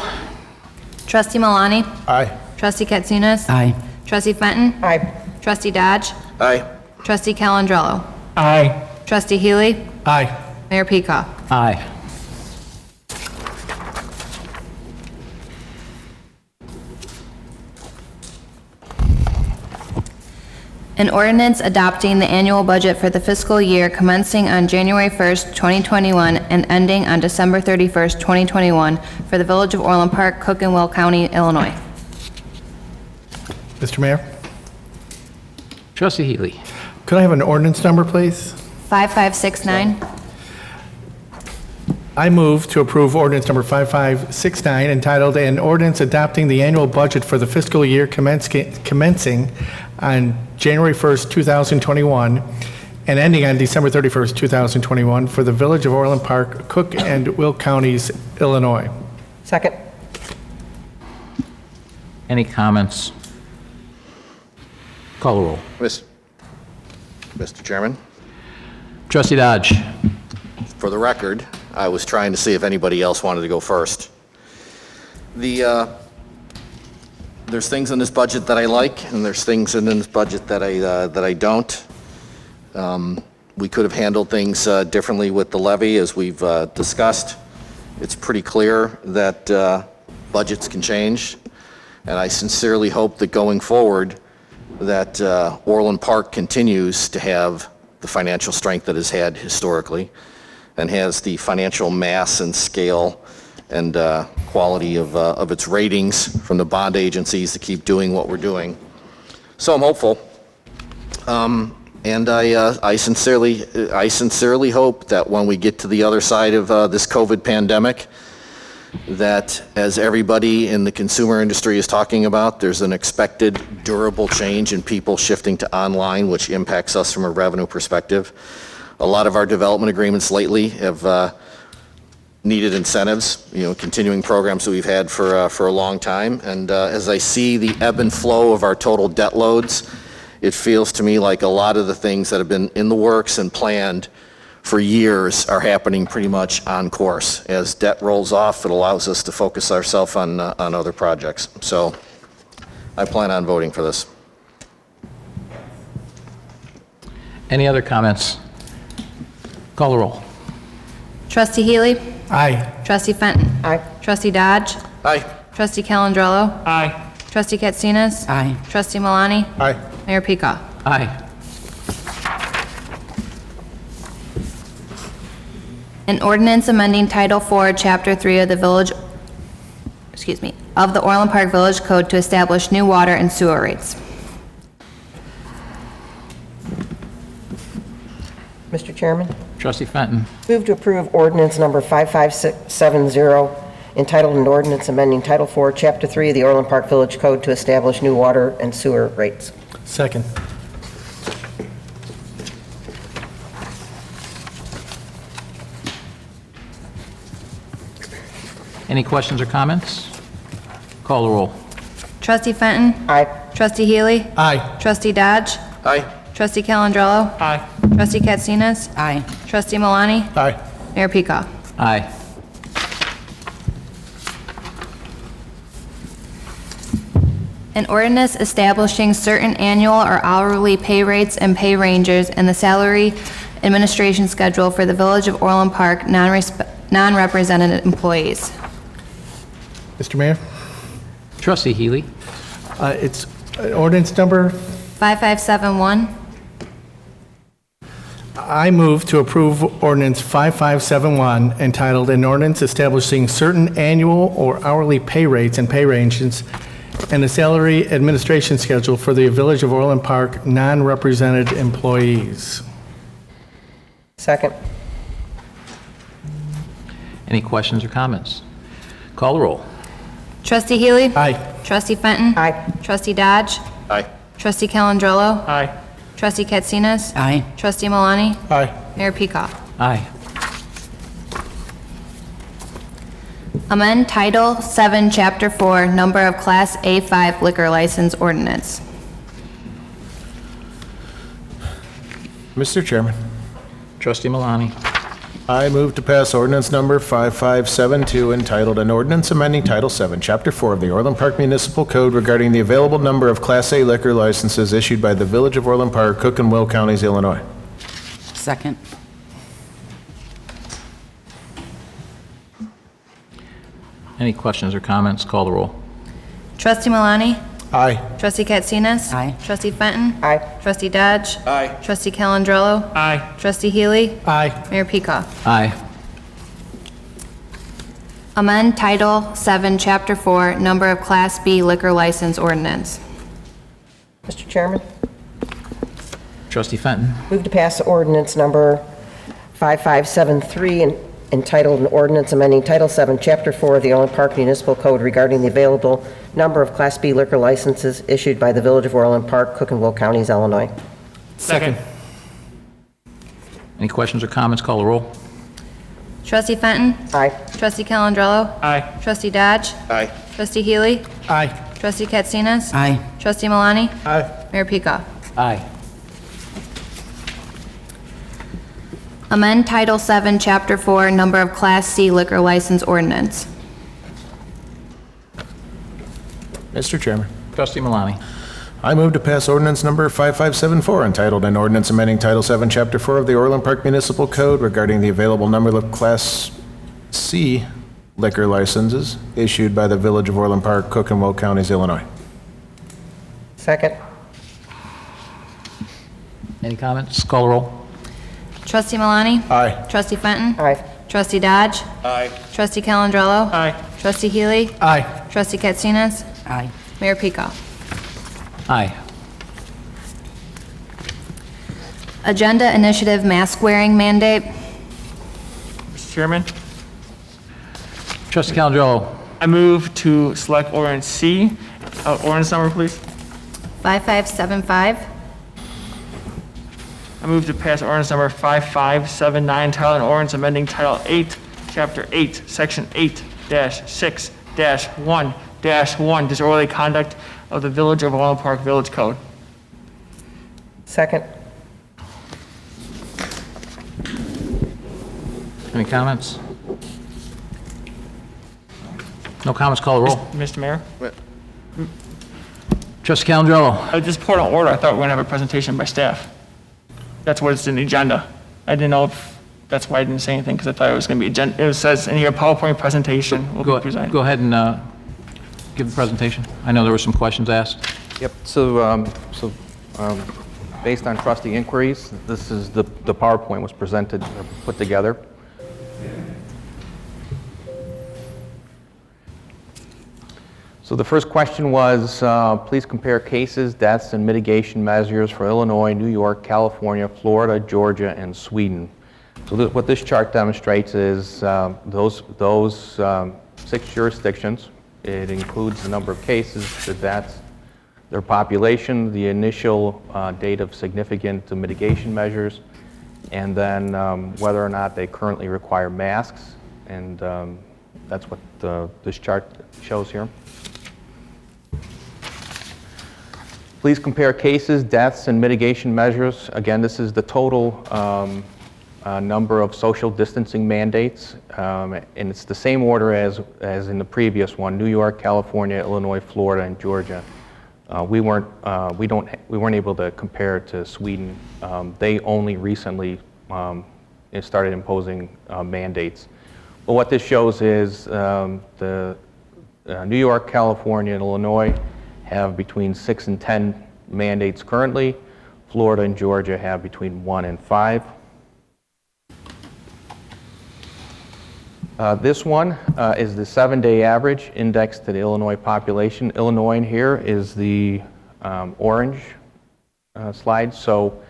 Trustee Malani? Aye. Trustee Katsinas? Aye. Trustee Fenton? Aye. Trustee Dodge? Aye. Trustee Calandrello? Aye. Trustee Healy? Aye. Mayor Peacock? Aye. An ordinance adopting the annual budget for the fiscal year commencing on January 1st, 2021 and ending on December 31st, 2021 for the Village of Orland Park, Cook and Will County, Illinois. Mr. Mayor, Trustee Healy. could I have an ordinance number, please? 5569. I move to approve ordinance number 5569 entitled "An Ordinance Adopting the Annual Budget for the Fiscal Year Commencing on January 1st, 2021 and ending on December 31st, 2021 for the Village of Orland Park, Cook and Will Counties, Illinois." Second. Any comments? Call the roll. Mr. Chairman, Trustee Dodge. for the record, I was trying to see if anybody else wanted to go first. There's things in this budget that I like, and there's things in this budget that I don't. We could have handled things differently with the levy, as we've discussed. It's pretty clear that budgets can change, and I sincerely hope that going forward, that Orland Park continues to have the financial strength that it's had historically, and has the financial mass and scale and quality of its ratings from the bond agencies to keep doing what we're doing. So I'm hopeful. And I sincerely hope that when we get to the other side of this COVID pandemic, that as everybody in the consumer industry is talking about, there's an expected durable change in people shifting to online, which impacts us from a revenue perspective. A lot of our development agreements lately have needed incentives, continuing programs that we've had for a long time. And as I see the ebb and flow of our total debt loads, it feels to me like a lot of the things that have been in the works and planned for years are happening pretty much on course. As debt rolls off, it allows us to focus ourselves on other projects. So I plan on voting for this. Any other comments? Call the roll. Trustee Healy? Aye. Trustee Fenton? Aye. Trustee Dodge? Aye. Trustee Calandrello? Aye. Trustee Katsinas? Aye. Trustee Malani? Aye. Mayor Peacock? Aye. An ordinance amending Title IV, Chapter 3 of the of the Orland Park Village Code to establish new water and sewer rates. Mr. Chairman, Trustee Fenton. move to approve ordinance number 5570 entitled "An Ordinance Amending Title IV, Chapter 3 of the Orland Park Village Code to establish new water and sewer rates." Second. Any questions or comments? Call the roll. Trustee Fenton? Aye. Trustee Healy? Aye. Trustee Dodge? Aye. Trustee Calandrello? Aye. Trustee Katsinas? Aye. Trustee Malani? Aye. Mayor Peacock? Aye. An ordinance establishing certain annual or hourly pay rates and pay ranges in the salary administration schedule for the Village of Orland Park non-represented employees. Mr. Mayor, Trustee Healy. it's ordinance number 5571. I move to approve ordinance 5571 entitled "An Ordinance Establishing Certain Annual or Hourly Pay Rates and Pay Ranges and the Salary Administration Schedule for the Village of Orland Park Non-Represented Employees." Second. Any questions or comments? Call the roll. Trustee Healy? Aye. Trustee Fenton? Aye. Trustee Dodge? Aye. Trustee Calandrello? Aye. Trustee Katsinas? Aye. Trustee Malani? Aye. Mayor Peacock? Aye. Amend Title 7, Chapter 4, Number of Class A5 Liquor License Ordinance. Mr. Chairman, Trustee Malani. I move to pass ordinance number 5572 entitled An Ordinance Amending Title 7, Chapter 4 of the Orland Park Municipal Code regarding the available number of Class A liquor licenses issued by the Village of Orland Park, Cook and Will Counties, Illinois. Second. Any questions or comments? Call the roll. Trustee Malani? Aye. Trustee Katsinas? Aye. Trustee Fenton? Aye. Trustee Dodge? Aye. Trustee Calandrello? Aye. Trustee Healy? Aye. Mayor Peacock? Aye. Amend Title 7, Chapter 4, Number of Class B Liquor License Ordinance. Mr. Chairman, Trustee Fenton. move to pass ordinance number 5573 entitled An Ordinance Amending Title 7, Chapter 4 of the Orland Park Municipal Code regarding the available number of Class B liquor licenses issued by the Village of Orland Park, Cook and Will Counties, Illinois. Second. Any questions or comments? Call the roll. Trustee Fenton? Aye. Trustee Calandrello? Aye. Trustee Dodge? Aye. Trustee Healy? Aye. Trustee Katsinas? Aye. Trustee Malani? Aye. Mayor Peacock? Aye. Amend Title 7, Chapter 4, Number of Class C Liquor License Ordinance. Mr. Chairman, Trustee Malani. I move to pass ordinance number 5574 entitled An Ordinance Amending Title 7, Chapter 4 of the Orland Park Municipal Code regarding the available number of Class C liquor licenses issued by the Village of Orland Park, Cook and Will Counties, Illinois. Second. Any comments? Call the roll. Trustee Malani? Aye. Trustee Fenton? Aye. Trustee Dodge? Aye. Trustee Calandrello? Aye. Trustee Healy? Aye. Trustee Katsinas? Aye. Mayor Peacock? Aye. Agenda Initiative Mask Wearing Mandate. Mr. Chairman, Trustee Calandrello. I move to select ordinance C. Ordinance number, please. 5575. I move to pass ordinance number 5579, title and ordinance amending Title 8, Chapter 8, Section 8-6-1-1, disorderly conduct of the Village of Orland Park Village Code. Second. Any comments? No comments? Call the roll. Mr. Mayor? Trustee Calandrello. Just point of order, I thought we were going to have a presentation by staff. That's what's in the agenda. I didn't know if, that's why I didn't say anything, because I thought it was going to be, it says in your PowerPoint presentation will be presented. Go ahead and give the presentation. I know there were some questions asked. Yep, based on trustee inquiries, this is the PowerPoint was presented, or put together. So the first question was, please compare cases, deaths, and mitigation measures for Illinois, New York, California, Florida, Georgia, and Sweden. So what this chart demonstrates is those 6 jurisdictions. It includes the number of cases, the deaths, their population, the initial date of significant mitigation measures, and then whether or not they currently require masks. And that's what this chart shows here. Please compare cases, deaths, and mitigation measures. Again, this is the total number of social distancing mandates, and it's the same order as in the previous one: New York, California, Illinois, Florida, and Georgia. We weren't able to compare to Sweden. They only recently started imposing mandates. But what this shows is the New York, California, and Illinois have between 6 and 10 mandates currently. Florida and Georgia have between 1 and 5. This one is the 7-day average indexed to the Illinois population. Illinois here is the orange slide, so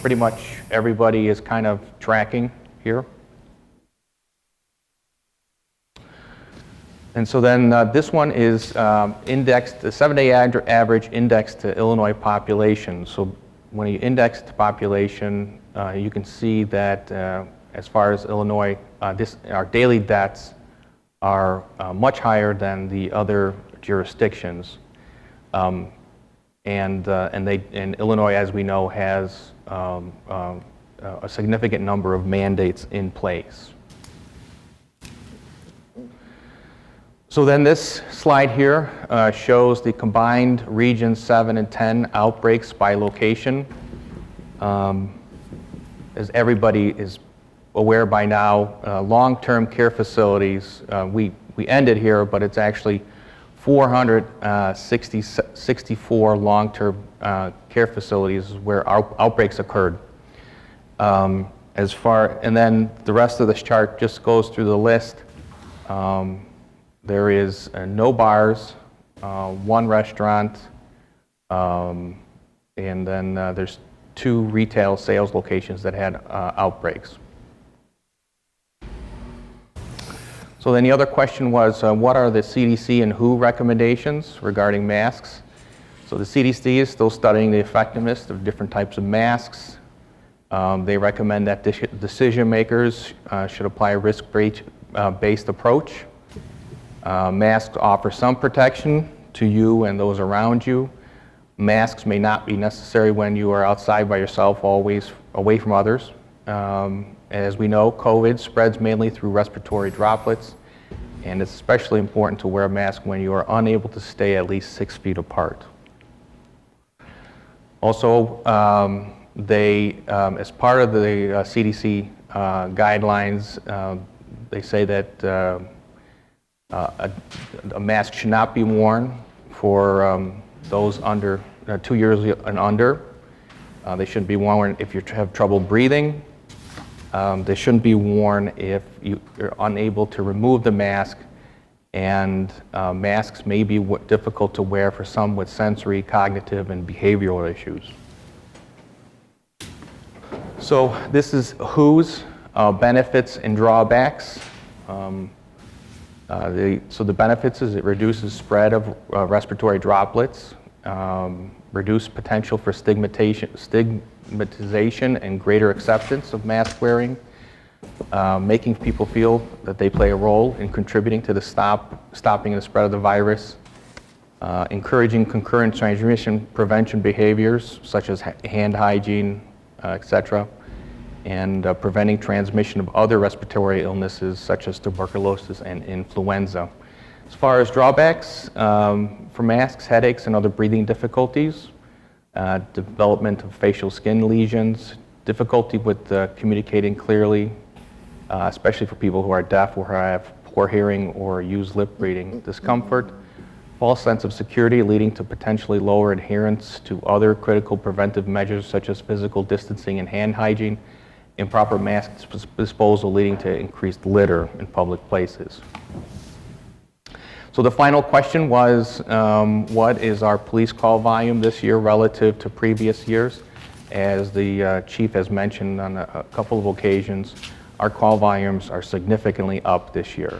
pretty much everybody is kind of tracking here. And so then this one is indexed, the 7-day average indexed to Illinois population. So when you index to population, you can see that as far as Illinois, our daily deaths are much higher than the other jurisdictions. And Illinois, as we know, has a significant number of mandates in place. So then this slide here shows the combined Region 7 and 10 outbreaks by location. As everybody is aware by now, long-term care facilities, we ended here, but it's actually 464 long-term care facilities where outbreaks occurred. And then the rest of this chart just goes through the list. There is no bars, one restaurant, and then there's 2 retail sales locations that had outbreaks. So then the other question was, what are the CDC and WHO recommendations regarding masks? So the CDC is still studying the effectiveness of different types of masks. They recommend that decision makers should apply a risk-based approach. Masks offer some protection to you and those around you. Masks may not be necessary when you are outside by yourself, always away from others. As we know, COVID spreads mainly through respiratory droplets, and it's especially important to wear a mask when you are unable to stay at least 6 feet apart. Also, as part of the CDC guidelines, they say that a mask should not be worn for those under 2 years and under. They shouldn't be worn if you have trouble breathing. They shouldn't be worn if you're unable to remove the mask, and masks may be difficult to wear for some with sensory, cognitive, and behavioral issues. So this is WHO's benefits and drawbacks. So the benefits is it reduces spread of respiratory droplets, reduce potential for stigmatization and greater acceptance of mask wearing, making people feel that they play a role in contributing to the stopping the spread of the virus, encouraging concurrent transmission prevention behaviors such as hand hygiene, etc., and preventing transmission of other respiratory illnesses such as tuberculosis and influenza. As far as drawbacks, for masks, headaches, and other breathing difficulties, development of facial skin lesions, difficulty with communicating clearly, especially for people who are deaf or have poor hearing or use lip reading, discomfort, false sense of security leading to potentially lower adherence to other critical preventive measures such as physical distancing and hand hygiene, improper mask disposal leading to increased litter in public places. So the final question was, what is our police call volume this year relative to previous years? As the chief has mentioned on a couple of occasions, our call volumes are significantly up this year.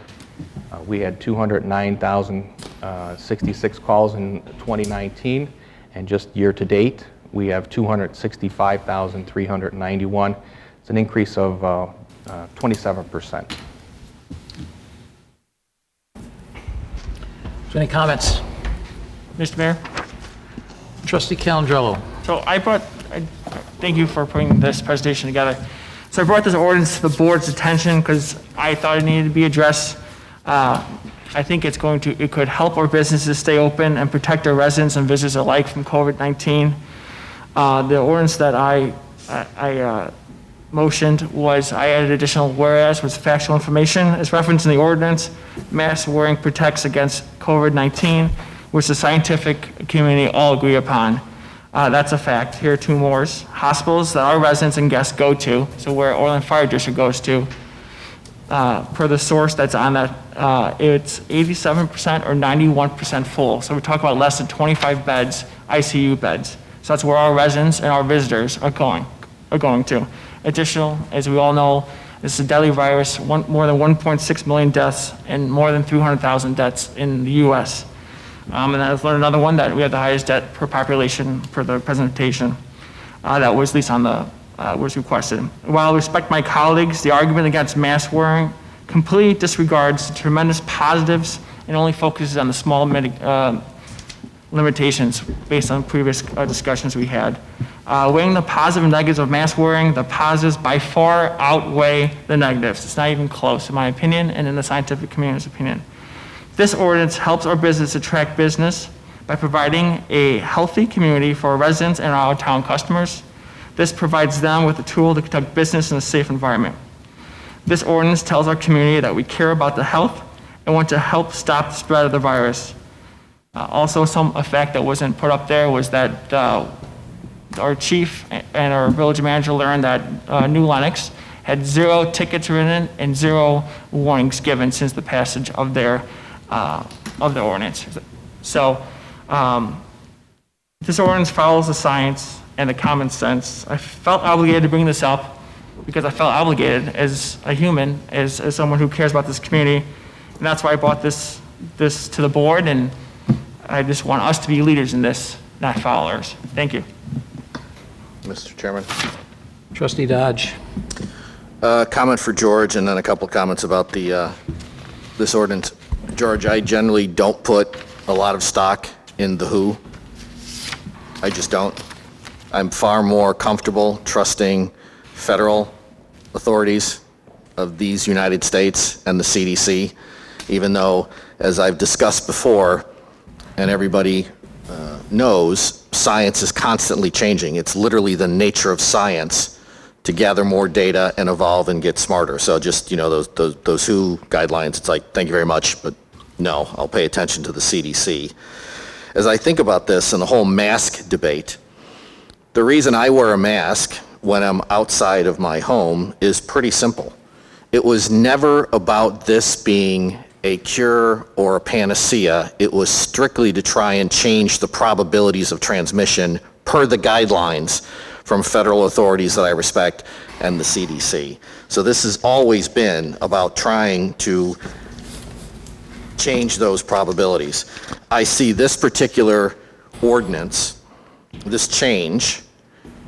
We had 209,066 calls in 2019, and just year to date, we have 265,391. It's an increase of 27%. Any comments? Mr. Mayor? Trustee Calandrello. So thank you for putting this presentation together. So I brought this ordinance to the board's attention because I thought it needed to be addressed. I think it could help our businesses stay open and protect our residents and visitors alike from COVID-19. The ordinance that I motioned was I added additional whereas with factual information as referenced in the ordinance. Mask wearing protects against COVID-19, which the scientific community all agree upon. That's a fact. Here are 2 more. Hospitals that our residents and guests go to, so where Orland Fire District goes to, per the source that's on that, it's 87% or 91% full. So we're talking about less than 25 beds, ICU beds. So that's where our residents and our visitors are going to. Additional, as we all know, this is a deadly virus, more than 1.6 million deaths and more than 300,000 deaths in the U.S. And I've learned another one that we have the highest debt per population per the presentation. That was at least on the was requested. While I respect my colleagues, the argument against mask wearing completely disregards the tremendous positives and only focuses on the small limitations based on previous discussions we had. Weighing the positive and negatives of mask wearing, the positives by far outweigh the negatives. It's not even close, in my opinion, and in the scientific community's opinion. This ordinance helps our business attract business by providing a healthy community for our residents and our town customers. This provides them with a tool to conduct business in a safe environment. This ordinance tells our community that we care about the health and want to help stop the spread of the virus. Also, a fact that wasn't put up there was that our chief and our village manager learned that New Lenox had 0 tickets written and 0 warnings given since the passage of their ordinance. So this ordinance follows the science and the common sense. I felt obligated to bring this up because I felt obligated as a human, as someone who cares about this community, and that's why I brought this to the board, and I just want us to be leaders in this, not followers. Thank you. Mr. Chairman. Trustee Dodge. Comment for George, and then a couple comments about this ordinance. George, I generally don't put a lot of stock in the who. I just don't. I'm far more comfortable trusting federal authorities of these United States and the CDC, even though, as I've discussed before, and everybody knows, science is constantly changing. It's literally the nature of science to gather more data and evolve and get smarter. So just, those WHO guidelines, it's like, thank you very much, but no, I'll pay attention to the CDC. As I think about this and the whole mask debate, the reason I wear a mask when I'm outside of my home is pretty simple. It was never about this being a cure or a panacea. It was strictly to try and change the probabilities of transmission per the guidelines from federal authorities that I respect and the CDC. So this has always been about trying to change those probabilities. I see this particular ordinance, this change,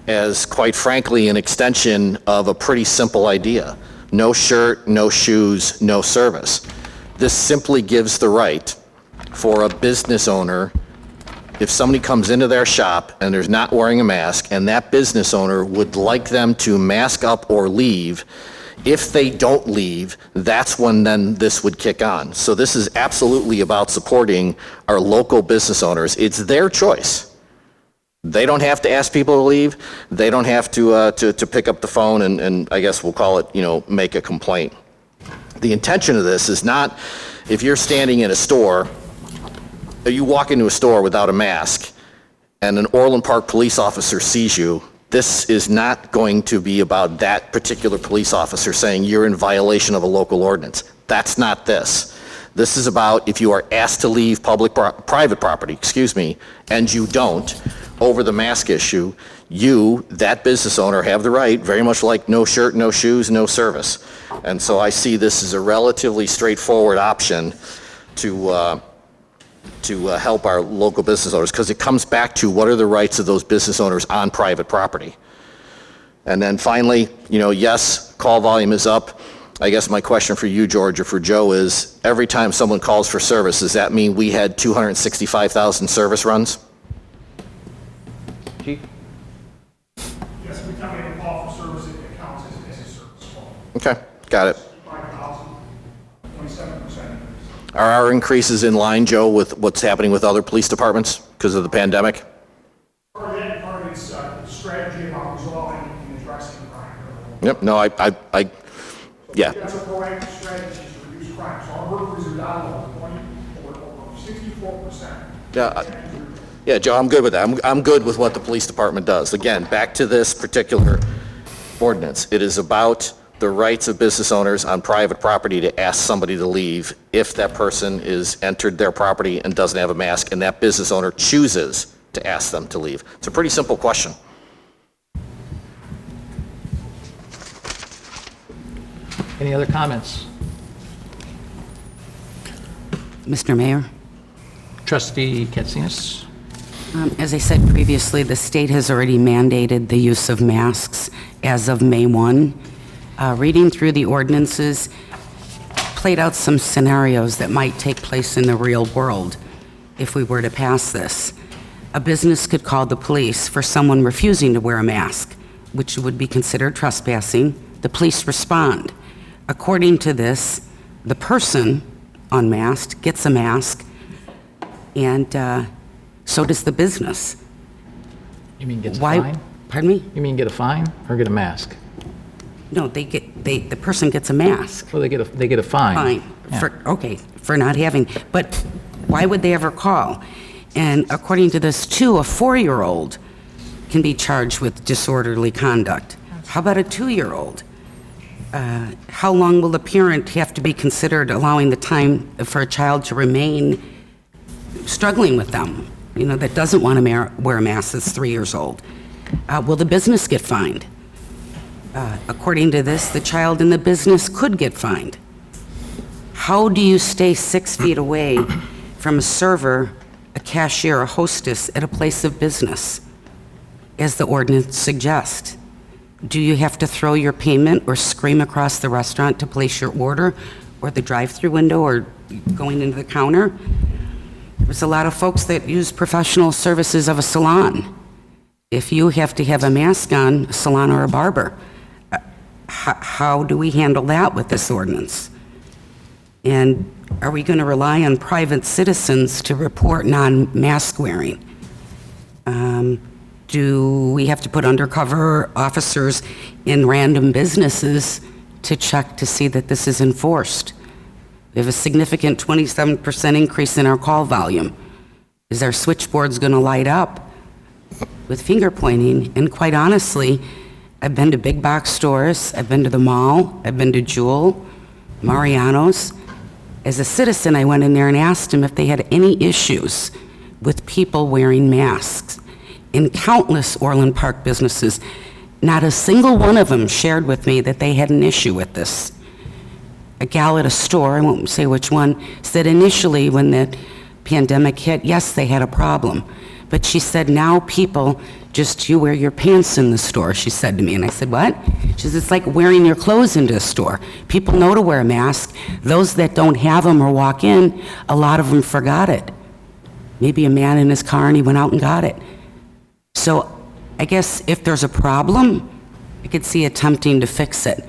as quite frankly an extension of a pretty simple idea. No shirt, no shoes, no service. This simply gives the right for a business owner, if somebody comes into their shop and they're not wearing a mask, and that business owner would like them to mask up or leave, if they don't leave, that's when then this would kick on. So this is absolutely about supporting our local business owners. It's their choice. They don't have to ask people to leave. They don't have to pick up the phone and I guess we'll call it, make a complaint. The intention of this is not, if you're standing in a store, or you walk into a store without a mask and an Orland Park police officer sees you, this is not going to be about that particular police officer saying you're in violation of a local ordinance. That's not this. This is about if you are asked to leave private property, and you don't, over the mask issue, you, that business owner, have the right, very much like no shirt, no shoes, no service. And so I see this as a relatively straightforward option to help our local business owners, because it comes back to what are the rights of those business owners on private property. And then finally, yes, call volume is up. I guess my question for you, George, or for Joe is, every time someone calls for service, does that mean we had 265,000 service runs? Chief? Yes, every time we have a call for service, it counts as a service call. Okay, got it. 5,000, 27%. Are our increases in line, Joe, with what's happening with other police departments because of the pandemic? Part of that, part of it's strategy about resolving and addressing crime. Yep, no, yeah. That's a proactive strategy to reduce crime. So our workers are down over 64%. Yeah, Joe, I'm good with that. I'm good with what the police department does. Again, back to this particular ordinance. It is about the rights of business owners on private property to ask somebody to leave if that person is entered their property and doesn't have a mask, and that business owner chooses to ask them to leave. It's a pretty simple question. Any other comments? Mr. Mayor? Trustee Katsinas? As I said previously, the state has already mandated the use of masks as of May 1. Reading through the ordinances, played out some scenarios that might take place in the real world if we were to pass this. A business could call the police for someone refusing to wear a mask, which would be considered trespassing. The police respond. According to this, the person unmasked gets a mask, and so does the business. You mean gets a Why? fine? Pardon me? You mean get a fine or get a mask? No, the person gets a mask. Well, they get a fine. Fine, Yeah. for not having, but why would they ever call? And according to this too, a 4-year-old can be charged with disorderly conduct. How about a 2-year-old? How long will the parent have to be considered allowing the time for a child to remain struggling with them, that doesn't want to wear a mask that's 3 years old? Will the business get fined? According to this, the child in the business could get fined. How do you stay 6 feet away from a server, a cashier, a hostess at a place of business, as the ordinance suggests? Do you have to throw your payment or scream across the restaurant to place your order, or the drive-through window, or going into the counter? There's a lot of folks that use professional services of a salon. If you have to have a mask on, a salon or a barber, how do we handle that with this ordinance? And are we going to rely on private citizens to report non-mask wearing? Do we have to put undercover officers in random businesses to check to see that this is enforced? We have a significant 27% increase in our call volume. Is our switchboards going to light up with finger pointing? And quite honestly, I've been to big box stores, I've been to the mall, I've been to Jewel, Mariano's. As a citizen, I went in there and asked them if they had any issues with people wearing masks. In countless Orland Park businesses, not a single one of them shared with me that they had an issue with this. A gal at a store, I won't say which one, said initially when the pandemic hit, yes, they had a problem. But she said, now people you wear your pants in the store, she said to me. And I said, what? She says, it's like wearing your clothes into a store. People know to wear a mask. Those that don't have them or walk in, a lot of them forgot it. Maybe a man in his car and he went out and got it. So I guess if there's a problem, I could see attempting to fix it.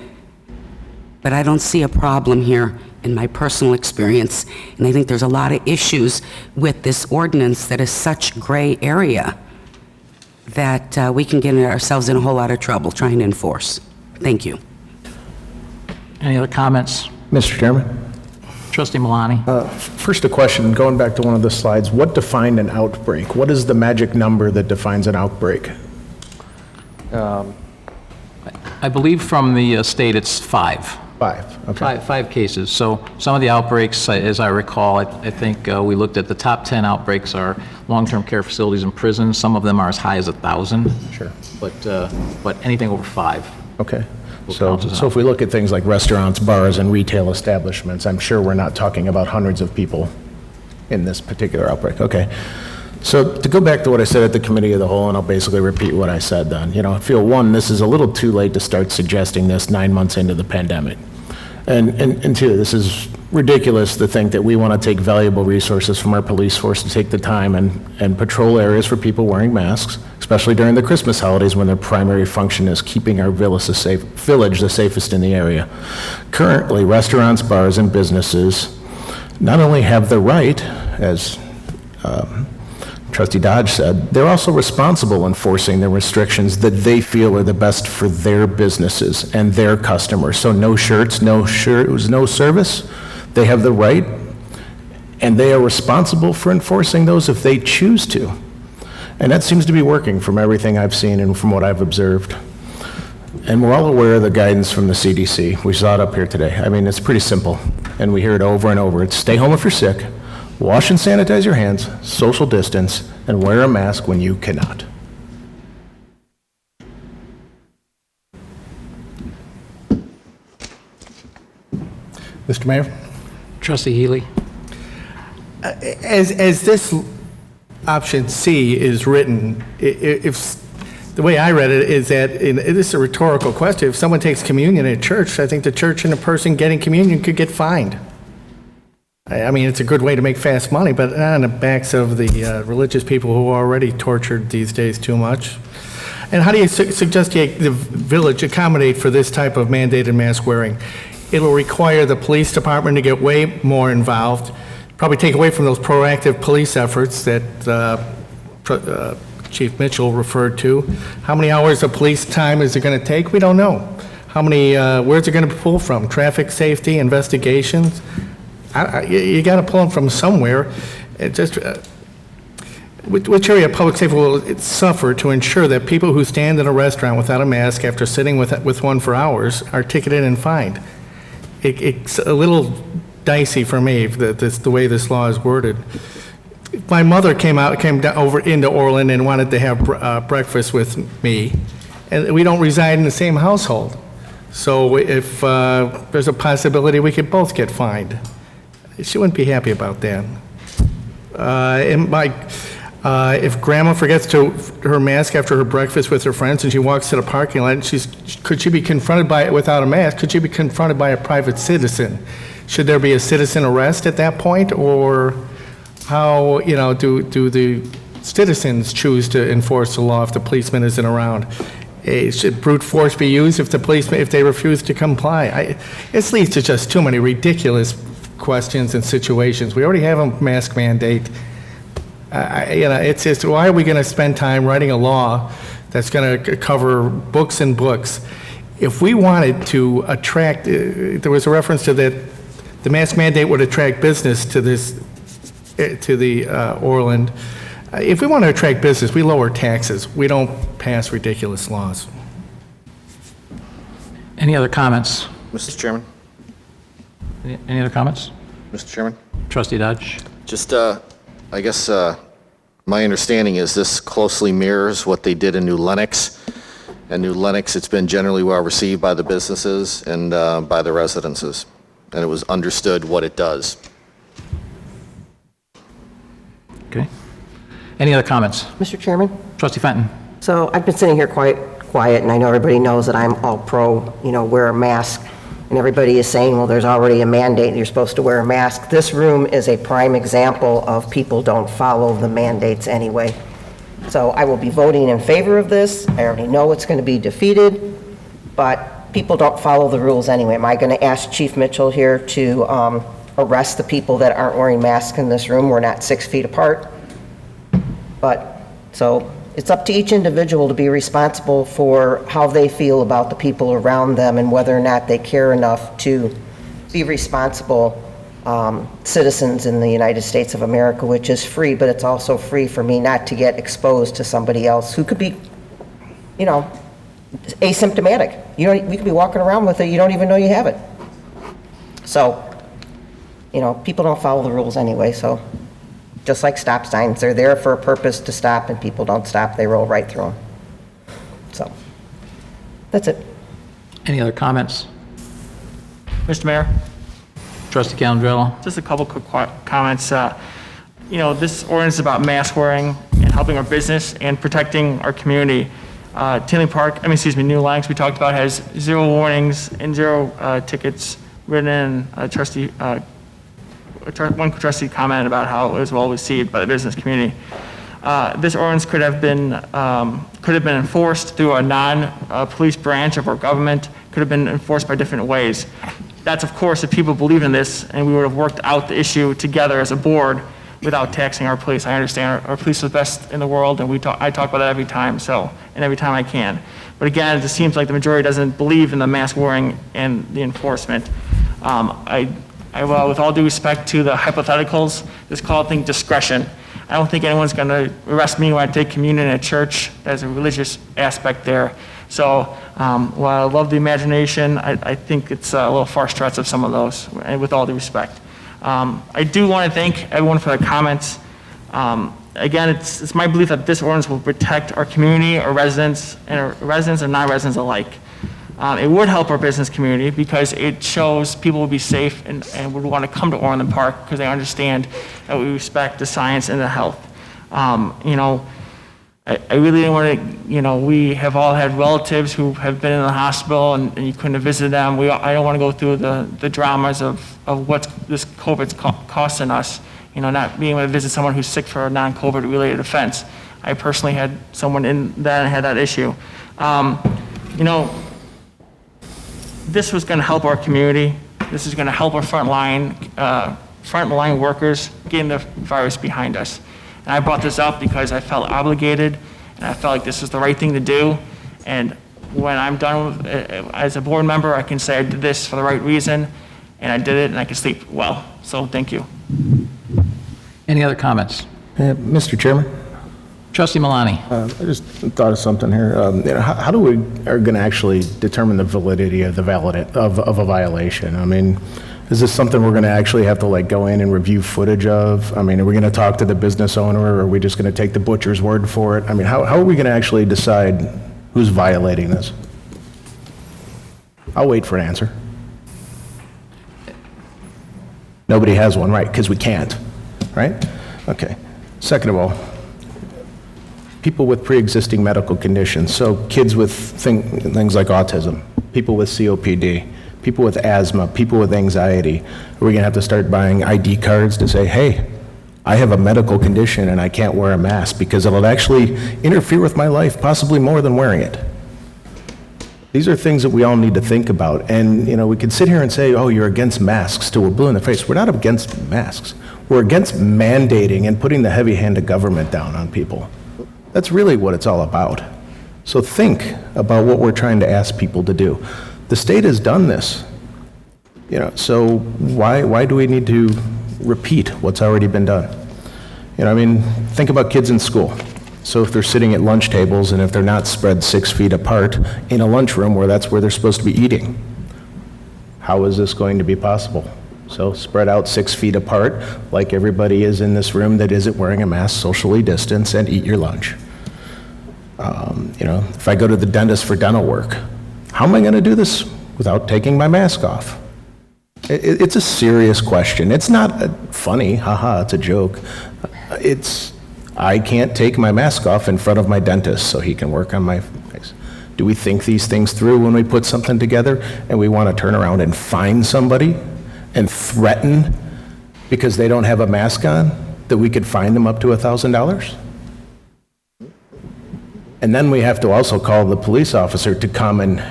But I don't see a problem here in my personal experience. And I think there's a lot of issues with this ordinance that is such gray area that we can get ourselves in a whole lot of trouble trying to enforce. Thank you. Any other comments? Mr. Chairman? Trustee Malani? First, a question, going back to one of the slides. What defined an outbreak? What is the magic number that defines an outbreak? I believe from the state it's 5. 5, okay. Five cases. So some of the outbreaks, as I recall, I think we looked at the top 10 outbreaks are long-term care facilities and prisons. Some of them are as high as 1,000. Sure. But anything over 5. Okay. So if we look at things like restaurants, bars, and retail establishments, I'm sure we're not talking about hundreds of people in this particular outbreak. Okay. So to go back to what I said at the committee of the whole, and I'll basically repeat what I said then. I feel, one, this is a little too late to start suggesting this 9 months into the pandemic. And two, this is ridiculous to think that we want to take valuable resources from our police force to take the time and patrol areas for people wearing masks, especially during the Christmas holidays when their primary function is keeping our village the safest in the area. Currently, restaurants, bars, and businesses not only have the right, as Trustee Dodge said, they're also responsible enforcing the restrictions that they feel are the best for their businesses and their customers. So no shirts, no service. They have the right, and they are responsible for enforcing those if they choose to. And that seems to be working from everything I've seen and from what I've observed. And we're all aware of the guidance from the CDC. We saw it up here today. I mean, it's pretty simple, and we hear it over and over. It's stay home if you're sick, wash and sanitize your hands, social distance, and wear a mask when you cannot. Mr. Mayor? Trustee Healy? As this option C is written, if the way I read it is that, it is a rhetorical question. If someone takes communion at church, I think the church and the person getting communion could get fined. I mean, it's a good way to make fast money, but not on the backs of the religious people who are already tortured these days too much. And how do you suggest the village accommodate for this type of mandated mask wearing? It'll require the police department to get way more involved, probably take away from those proactive police efforts that Chief Mitchell referred to. How many hours of police time is it going to take? We don't know. How many, where's it going to pull from? Traffic safety, investigations? You got to pull them from somewhere. It just, which area of public safety will it suffer to ensure that people who stand in a restaurant without a mask after sitting with one for hours are ticketed and fined? It's a little dicey for me, the way this law is worded. My mother came over into Orland and wanted to have breakfast with me, and we don't reside in the same household. So if there's a possibility we could both get fined. She wouldn't be happy about that. If grandma forgets her mask after her breakfast with her friends and she walks to the parking lot, could she be confronted without a mask? Could she be confronted by a private citizen? Should there be a citizen arrest at that point, or how do the citizens choose to enforce the law if the policeman isn't around? Should brute force be used if they refuse to comply? This leads to just too many ridiculous questions and situations. We already have a mask mandate. It's just, why are we going to spend time writing a law that's going to cover books and books? If we wanted to attract, there was a reference to that, the mask mandate would attract business to the Orland. If we want to attract business, we lower taxes. We don't pass ridiculous laws. Any other comments? Mr. Chairman? Any other comments? Mr. Chairman? Trustee Dodge? Just, I guess, my understanding is this closely mirrors what they did in New Lenox. And New Lenox, it's been generally well received by the businesses and by the residences. And it was understood what it does. Okay. Any other comments? Mr. Chairman? Trustee Fenton? So I've been sitting here quite quiet, and I know everybody knows that I'm all pro, wear a mask. And everybody is saying, well, there's already a mandate and you're supposed to wear a mask. This room is a prime example of people don't follow the mandates anyway. So I will be voting in favor of this. I already know it's going to be defeated, but people don't follow the rules anyway. Am I going to ask Chief Mitchell here to arrest the people that aren't wearing masks in this room? We're not 6 feet apart. But, so it's up to each individual to be responsible for how they feel about the people around them and whether or not they care enough to be responsible citizens in the United States of America, which is free, but it's also free for me not to get exposed to somebody else who could be, asymptomatic. We could be walking around with it, you don't even know you have it. So, people don't follow the rules anyway, so just like stop signs, they're there for a purpose to stop, and people don't stop, they roll right through them. So, that's it. Any other comments? Mr. Mayor, Trustee Calandrello? just a couple quick comments. This ordinance is about mask wearing and helping our business and protecting our community. New Lenox, we talked about, has 0 warnings and 0 tickets written in. One trustee commented about how it was well received by the business community. This ordinance could have been enforced through a non-police branch of our government, could have been enforced by different ways. That's, of course, if people believe in this and we would have worked out the issue together as a board without taxing our police. I understand our police are the best in the world, and I talk about that every time, and every time I can. But again, it just seems like the majority doesn't believe in the mask wearing and the enforcement. Well, with all due respect to the hypotheticals, this called thing discretion. I don't think anyone's going to arrest me when I take communion at church. There's a religious aspect there. So while I love the imagination, I think it's a little far-stretched of some of those, and with all due respect. I do want to thank everyone for their comments. Again, it's my belief that this ordinance will protect our community, our residents, and non-residents alike. It would help our business community because it shows people will be safe and would want to come to Orland Park because they understand that we respect the science and the health. I really didn't want to, we have all had relatives who have been in the hospital and you couldn't have visited them. I don't want to go through the dramas of what this COVID's costing us, not being able to visit someone who's sick for a non-COVID related offense. I personally had someone in that and had that issue. This was going to help our community. This is going to help our frontline workers getting the virus behind us. And I brought this up because I felt obligated and I felt like this was the right thing to do. And when I'm done with, as a board member, I can say I did this for the right reason and I did it and I can sleep well. So thank you. Any other comments? Mr. Chairman? Trustee Malani? I just thought of something here. How do we are going to actually determine the validity of of a violation? I mean, is this something we're going to actually have to go in and review footage of? I mean, are we going to talk to the business owner, or are we just going to take the butcher's word for it? I mean, how are we going to actually decide who's violating this? I'll wait for an answer. Nobody has one, right? Because we can't, right? Okay. Second of all, people with pre-existing medical conditions, so kids with things like autism, people with COPD, people with asthma, people with anxiety. Are we going to have to start buying ID cards to say, hey, I have a medical condition and I can't wear a mask because it'll actually interfere with my life, possibly more than wearing it? These are things that we all need to think about. And, we could sit here and say, oh, you're against masks till we're blue in the face. We're not against masks. We're against mandating and putting the heavy hand of government down on people. That's really what it's all about. So think about what we're trying to ask people to do. The state has done this, so why do we need to repeat what's already been done? Think about kids in school. So if they're sitting at lunch tables and if they're not spread 6 feet apart in a lunchroom where that's where they're supposed to be eating, how is this going to be possible? So spread out 6 feet apart like everybody is in this room that isn't wearing a mask, socially distance, and eat your lunch. If I go to the dentist for dental work, how am I going to do this without taking my mask off? It's a serious question. It's not funny, haha, it's a joke. I can't take my mask off in front of my dentist so he can work on my face. Do we think these things through when we put something together and we want to turn around and fine somebody and threaten because they don't have a mask on that we could fine them up to $1,000? And then we have to also call the police officer to come and,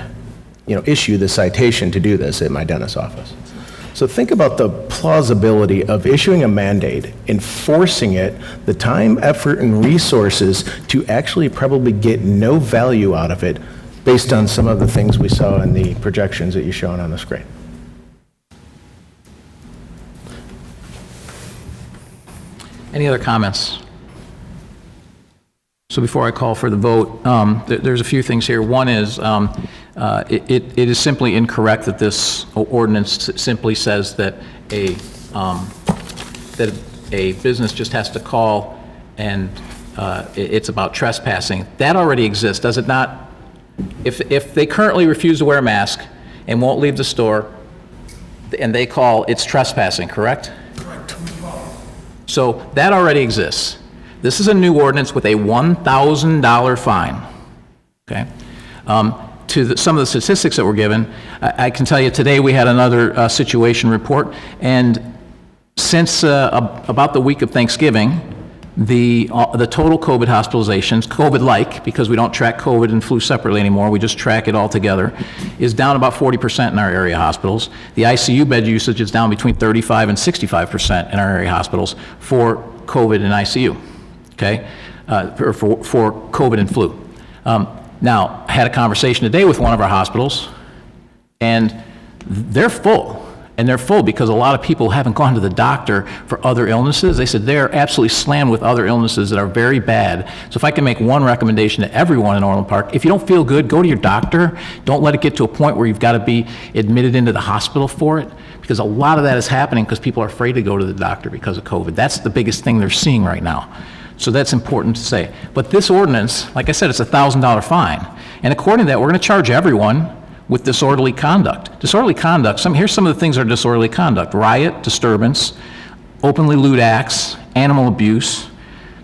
issue the citation to do this at my dentist's office. So think about the plausibility of issuing a mandate, enforcing it, the time, effort, and resources to actually probably get no value out of it based on some of the things we saw in the projections that you're showing on the screen. Any other comments? So before I call for the vote, there's a few things here. One is it is simply incorrect that this ordinance simply says that a business just has to call and it's about trespassing. That already exists, does it not? If they currently refuse to wear a mask and won't leave the store and they call, it's trespassing, correct? Correct. So that already exists. This is a new ordinance with a $1,000 fine, okay? Some of the statistics that were given, I can tell you today we had another situation report, and since about the week of Thanksgiving, the total COVID hospitalizations, COVID-like, because we don't track COVID and flu separately anymore, we just track it all together, is down about 40% in our area hospitals. The ICU bed usage is down between 35 and 65% in our area hospitals for COVID and ICU, okay, for COVID and flu. Now, I had a conversation today with one of our hospitals, and they're full. And they're full because a lot of people haven't gone to the doctor for other illnesses. They said they're absolutely slammed with other illnesses that are very bad. So if I can make one recommendation to everyone in Orland Park, if you don't feel good, go to your doctor. Don't let it get to a point where you've got to be admitted into the hospital for it, because a lot of that is happening because people are afraid to go to the doctor because of COVID. That's the biggest thing they're seeing right now. So that's important to say. But this ordinance, like I said, it's a $1,000 fine. And according to that, we're going to charge everyone with disorderly conduct. Disorderly conduct, here's some of the things that are disorderly conduct: riot, disturbance, openly lewd acts, animal abuse,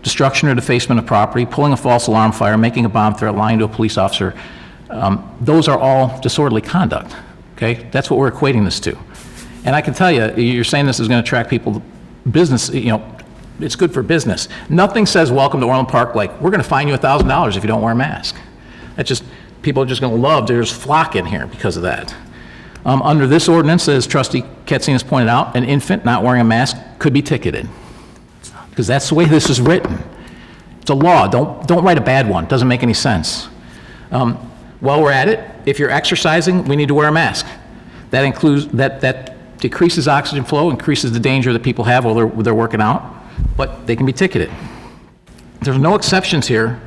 destruction or defacement of property, pulling a false alarm fire, making a bomb threat, lying to a police officer, those are all disorderly conduct, okay? That's what we're equating this to. And I can tell you, you're saying this is going to attract people to business, it's good for business. Nothing says welcome to Orland Park like, we're going to fine you $1,000 if you don't wear a mask. That's just, people are just going to love, there's flock in here because of that. Under this ordinance, as Trustee Katsinas has pointed out, an infant not wearing a mask could be ticketed. Because that's the way this is written. It's a law, don't write a bad one, doesn't make any sense. While we're at it, if you're exercising, we need to wear a mask. That includes, that decreases oxygen flow, increases the danger that people have while they're working out, but they can be ticketed. There's no exceptions here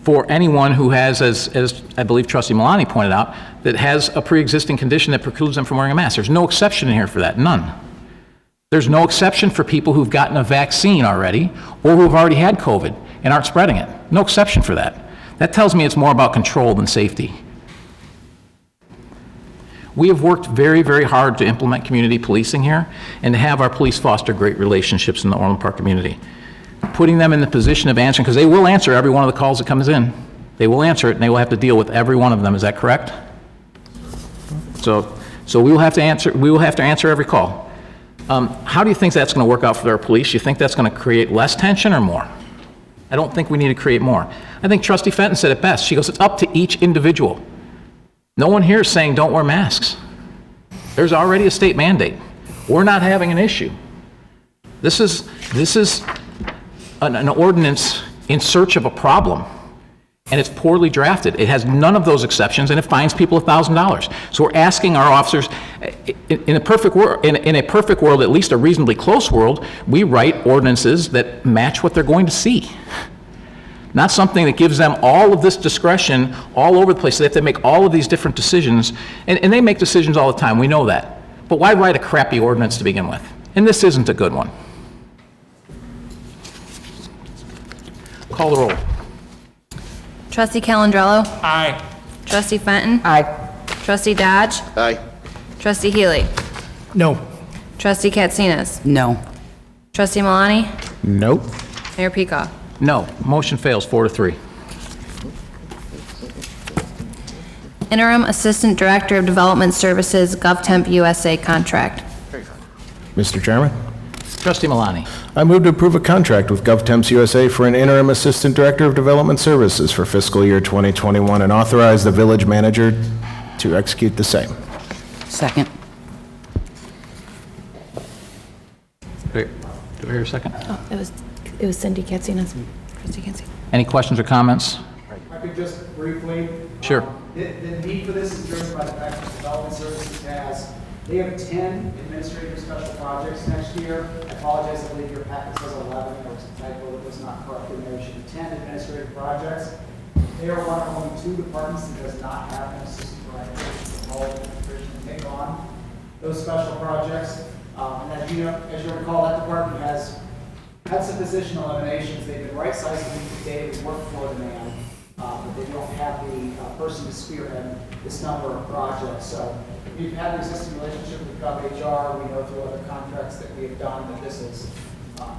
for anyone who has, as I believe Trustee Malani pointed out, that has a pre-existing condition that precludes them from wearing a mask. There's no exception in here for that, none. There's no exception for people who've gotten a vaccine already or who've already had COVID and aren't spreading it. No exception for that. That tells me it's more about control than safety. We have worked very, very hard to implement community policing here and to have our police foster great relationships in the Orland Park community. Putting them in the position of answering, because they will answer every one of the calls that comes in. They will answer it and they will have to deal with every one of them. Is that correct? So we will have to answer every call. How do you think that's going to work out for our police? You think that's going to create less tension or more? I don't think we need to create more. I think Trustee Fenton said it best. She goes, it's up to each individual. No one here is saying don't wear masks. There's already a state mandate. We're not having an issue. This is an ordinance in search of a problem, and it's poorly drafted. It has none of those exceptions, and it fines people $1,000. So we're asking our officers, in a perfect world, at least a reasonably close world, we write ordinances that match what they're going to see. Not something that gives them all of this discretion all over the place. They have to make all of these different decisions, and they make decisions all the time, we know that. But why write a crappy ordinance to begin with? And this isn't a good one. Call the roll. Trustee Calandrello. Aye. Trustee Fenton. Aye. Trustee Dodge. Aye. Trustee Healy. No. Trustee Katsinas. No. Trustee Malani. Nope. Mayor Peacock. No. Motion fails 4-3. Interim Assistant Director of Development Services, GovTemp USA contract. Mr. Chairman, Trustee Malani. I move to approve a contract with GovTemps USA for an interim assistant director of development services for fiscal year 2021 and authorize the village manager to execute the same. Second. Do I hear a second? Oh, it was Cindy Katsinas. Trustee Katsinas. Any questions or comments? I could just briefly. Sure. The need for this is driven by the fact that Development Services they have 10 administrative special projects next year. I apologize, I believe your packet says 11, there was a typo that was not correct in there. It should be 10 administrative projects. They are one of only 2 departments that does not have an assistant director. All the administration to take on those special projects. And as you recall, that department has had some position eliminations. They've been right-sizing the daily workflow demand, but they don't have the person to spearhead this number of projects. So we've had an existing relationship with GovHR. We know through other contracts that we have done that this is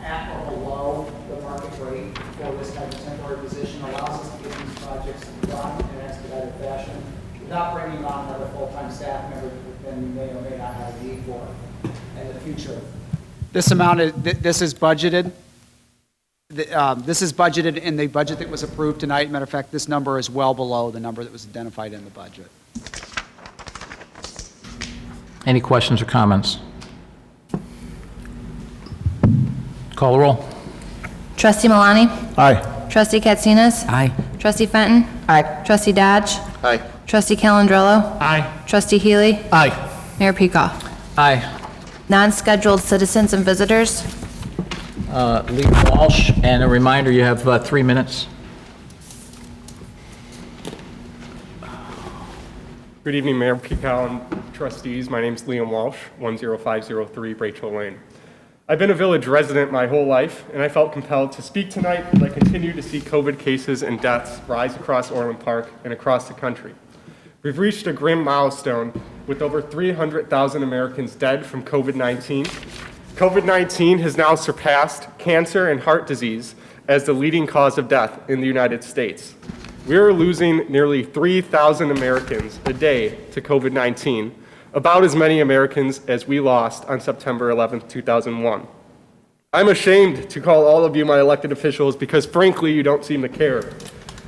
at or below the market rate for this type of temporary position. Allows us to get these projects done in an expedited fashion without bringing on another full-time staff member that then may or may not have a need for in the future. This amount, this is budgeted. This is budgeted in the budget that was approved tonight. Matter of fact, this number is well below the number that was identified in the budget. Any questions or comments? Call the roll. Trustee Malani. Aye. Trustee Katsinas. Aye. Trustee Fenton. Aye. Trustee Dodge. Aye. Trustee Calandrello. Aye. Trustee Healy. Aye. Mayor Peacock. Aye. Non-scheduled citizens and visitors. Lee Walsh, and a reminder, you have 3 minutes. Good evening, Mayor Peacock and trustees. My name is Liam Walsh, 10503 Rachel Lane. I've been a village resident my whole life, and I felt compelled to speak tonight as I continue to see COVID cases and deaths rise across Orland Park and across the country. We've reached a grim milestone with over 300,000 Americans dead from COVID-19, COVID-19 has now surpassed cancer and heart disease as the leading cause of death in the United States. We are losing nearly 3,000 Americans a day to COVID-19, about as many Americans as we lost on September 11th, 2001. I'm ashamed to call all of you my elected officials because frankly, you don't seem to care.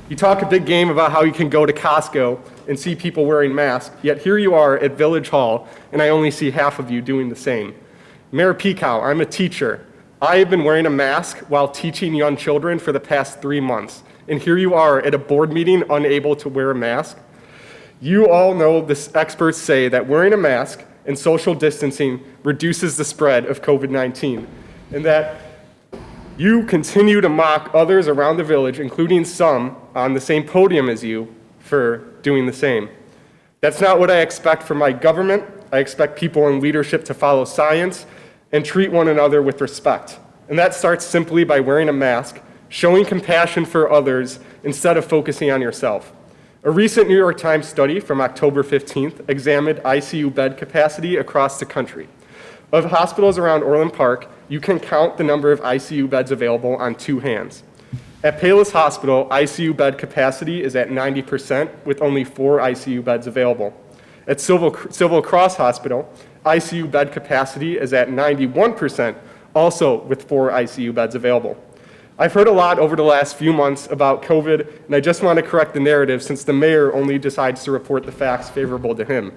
You talk a big game about how you can go to Costco and see people wearing masks, yet here you are at Village Hall, and I only see half of you doing the same. Mayor Pekow, I'm a teacher. I have been wearing a mask while teaching young children for the past 3 months, and here you are at a board meeting unable to wear a mask. You all know the experts say that wearing a mask and social distancing reduces the spread of COVID-19, and that you continue to mock others around the village, including some on the same podium as you, for doing the same. That's not what I expect from my government. I expect people in leadership to follow science and treat one another with respect. And that starts simply by wearing a mask, showing compassion for others instead of focusing on yourself. A recent New York Times study from October 15th examined ICU bed capacity across the country. Of hospitals around Orland Park, you can count the number of ICU beds available on 2 hands. At Palos Hospital, ICU bed capacity is at 90% with only 4 ICU beds available. At Civil Cross Hospital, ICU bed capacity is at 91%, also with 4 ICU beds available. I've heard a lot over the last few months about COVID, and I just want to correct the narrative since the mayor only decides to report the facts favorable to him.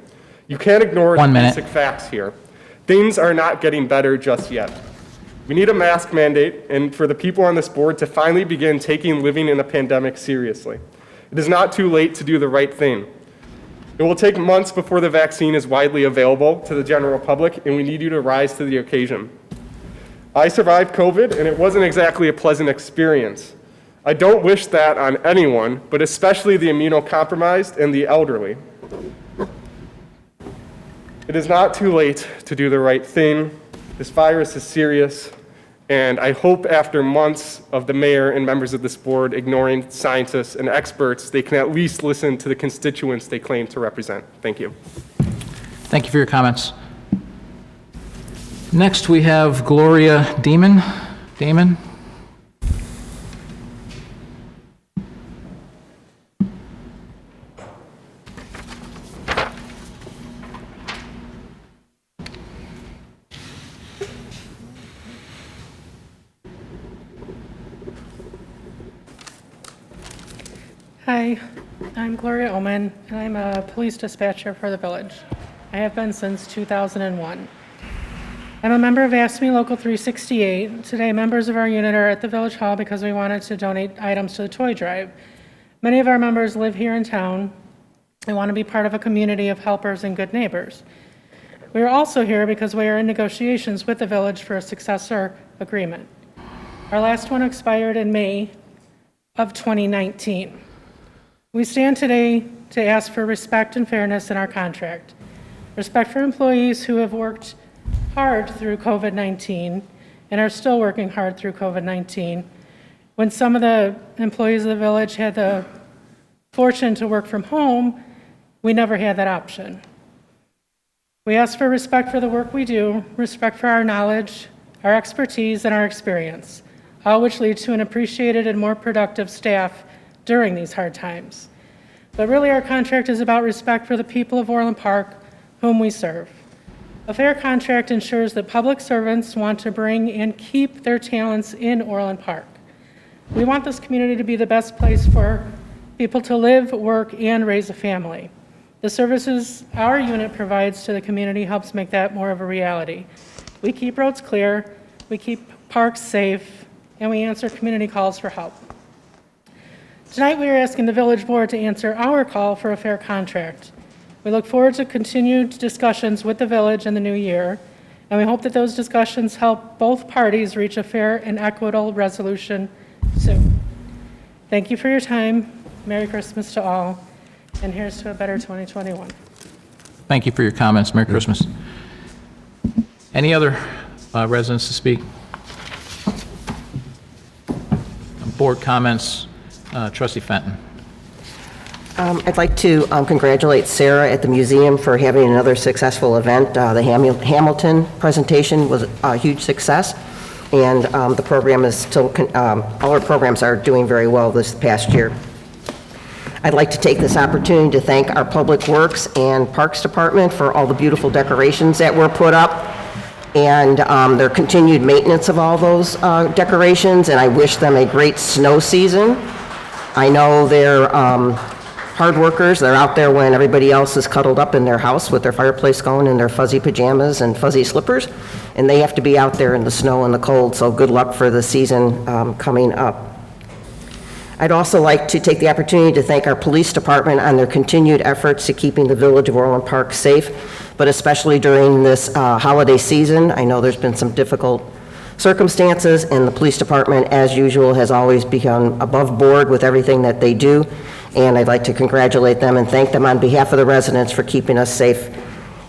You can't ignore the basic facts here. Things are not getting better just yet. We need a mask mandate, and for the people on this board to finally begin taking living in a pandemic seriously. It is not too late to do the right thing. It will take months before the vaccine is widely available to the general public, and we need you to rise to the occasion. I survived COVID, and it wasn't exactly a pleasant experience. I don't wish that on anyone, but especially the immunocompromised and the elderly. It is not too late to do the right thing. This virus is serious, and I hope after months of the mayor and members of this board ignoring scientists and experts, they can at least listen to the constituents they claim to represent. Thank you. Thank you for your comments. Next, we have Gloria Damon. Damon? Hi, I'm Gloria Oman, and I'm a police dispatcher for the village. I have been since 2001. I'm a member of AFSCME Local 368. Today, members of our unit are at the Village Hall because we wanted to donate items to the toy drive. Many of our members live here in town and want to be part of a community of helpers and good neighbors. We are also here because we are in negotiations with the village for a successor agreement. Our last one expired in May of 2019. We stand today to ask for respect and fairness in our contract. Respect for employees who have worked hard through COVID-19 and are still working hard through COVID-19. When some of the employees of the village had the fortune to work from home, we never had that option. We ask for respect for the work we do, respect for our knowledge, our expertise, and our experience, all which lead to an appreciated and more productive staff during these hard times. But really, our contract is about respect for the people of Orland Park, whom we serve. A fair contract ensures that public servants want to bring and keep their talents in Orland Park. We want this community to be the best place for people to live, work, and raise a family. The services our unit provides to the community helps make that more of a reality. We keep roads clear, we keep parks safe, and we answer community calls for help. Tonight, we are asking the village board to answer our call for a fair contract. We look forward to continued discussions with the village in the new year, and we hope that those discussions help both parties reach a fair and equitable resolution soon. Thank you for your time. Merry Christmas to all, and here's to a better 2021. Thank you for your comments. Merry Christmas. Any other residents to speak? Board comments. Trustee Fenton. I'd like to congratulate Sarah at the museum for having another successful event. The Hamilton presentation was a huge success, and the program is still, all our programs are doing very well this past year. I'd like to take this opportunity to thank our Public Works and Parks Department for all the beautiful decorations that were put up, and their continued maintenance of all those decorations, and I wish them a great snow season. I know they're hard workers. They're out there when everybody else is cuddled up in their house with their fireplace going in their fuzzy pajamas and fuzzy slippers, and they have to be out there in the snow and the cold, so good luck for the season coming up. I'd also like to take the opportunity to thank our police department on their continued efforts to keeping the village of Orland Park safe, but especially during this holiday season. I know there's been some difficult circumstances, and the police department, as usual, has always become above board with everything that they do, and I'd like to congratulate them and thank them on behalf of the residents for keeping us safe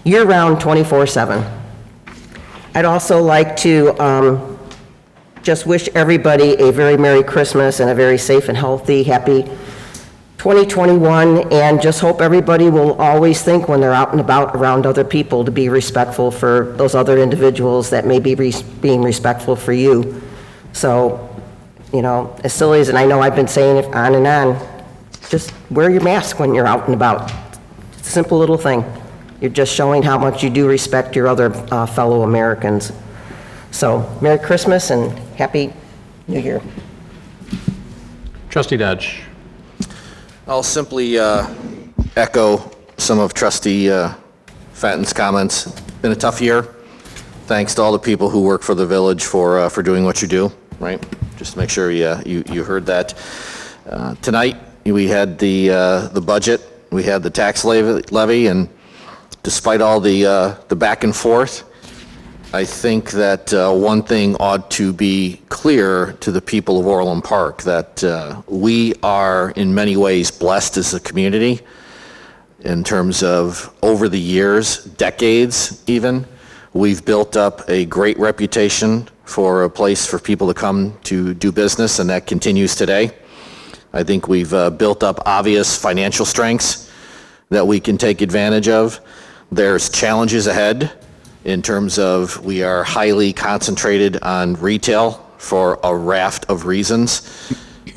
year-round, 24/7. I'd also like to just wish everybody a very Merry Christmas and a very safe and healthy, happy 2021, and just hope everybody will always think when they're out and about around other people to be respectful for those other individuals that may be being respectful for you. So, you know, as silly as, and I know I've been saying it on and on, just wear your mask when you're out and about. It's a simple little thing. You're just showing how much you do respect your other fellow Americans. So, Merry Christmas and Happy New Year. Trustee Dodge. I'll simply echo some of Trustee Fenton's comments. Been a tough year. Thanks to all the people who work for the village for doing what you do, right? Just to make sure you heard that. Tonight, we had the budget, we had the tax levy, and despite all the back and forth, I think that one thing ought to be clear to the people of Orland Park, that we are in many ways blessed as a community in terms of over the years, decades even, we've built up a great reputation for a place for people to come to do business, and that continues today. I think we've built up obvious financial strengths that we can take advantage of. There's challenges ahead in terms of we are highly concentrated on retail for a raft of reasons.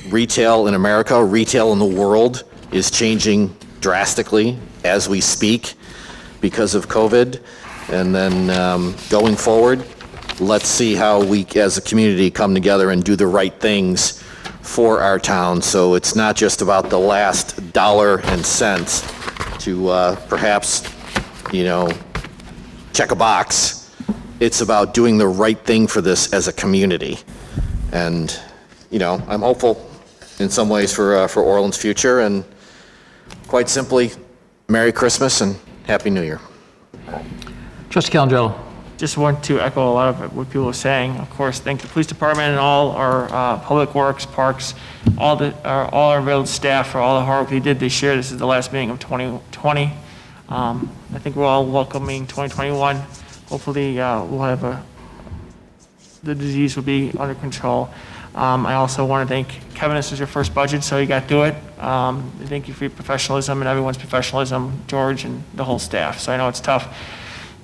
Retail in America, retail in the world is changing drastically as we speak because of COVID. And then going forward, let's see how we as a community come together and do the right things for our town. So it's not just about the last dollar and cents to perhaps, you know, check a box. It's about doing the right thing for this as a community. And, you know, I'm hopeful in some ways for Orland's future, and quite simply, Merry Christmas and Happy New Year. Trustee Calangelo. Just want to echo a lot of what people are saying. Of course, thank the police department and all our public works, parks, all our village staff for all the hard work they did this year. This is the last meeting of 2020. I think we're all welcoming 2021. Hopefully, we'll have the disease will be under control. I also want to thank Kevin. This is your first budget, so you got through it. Thank you for your professionalism and everyone's professionalism, George and the whole staff. So I know it's tough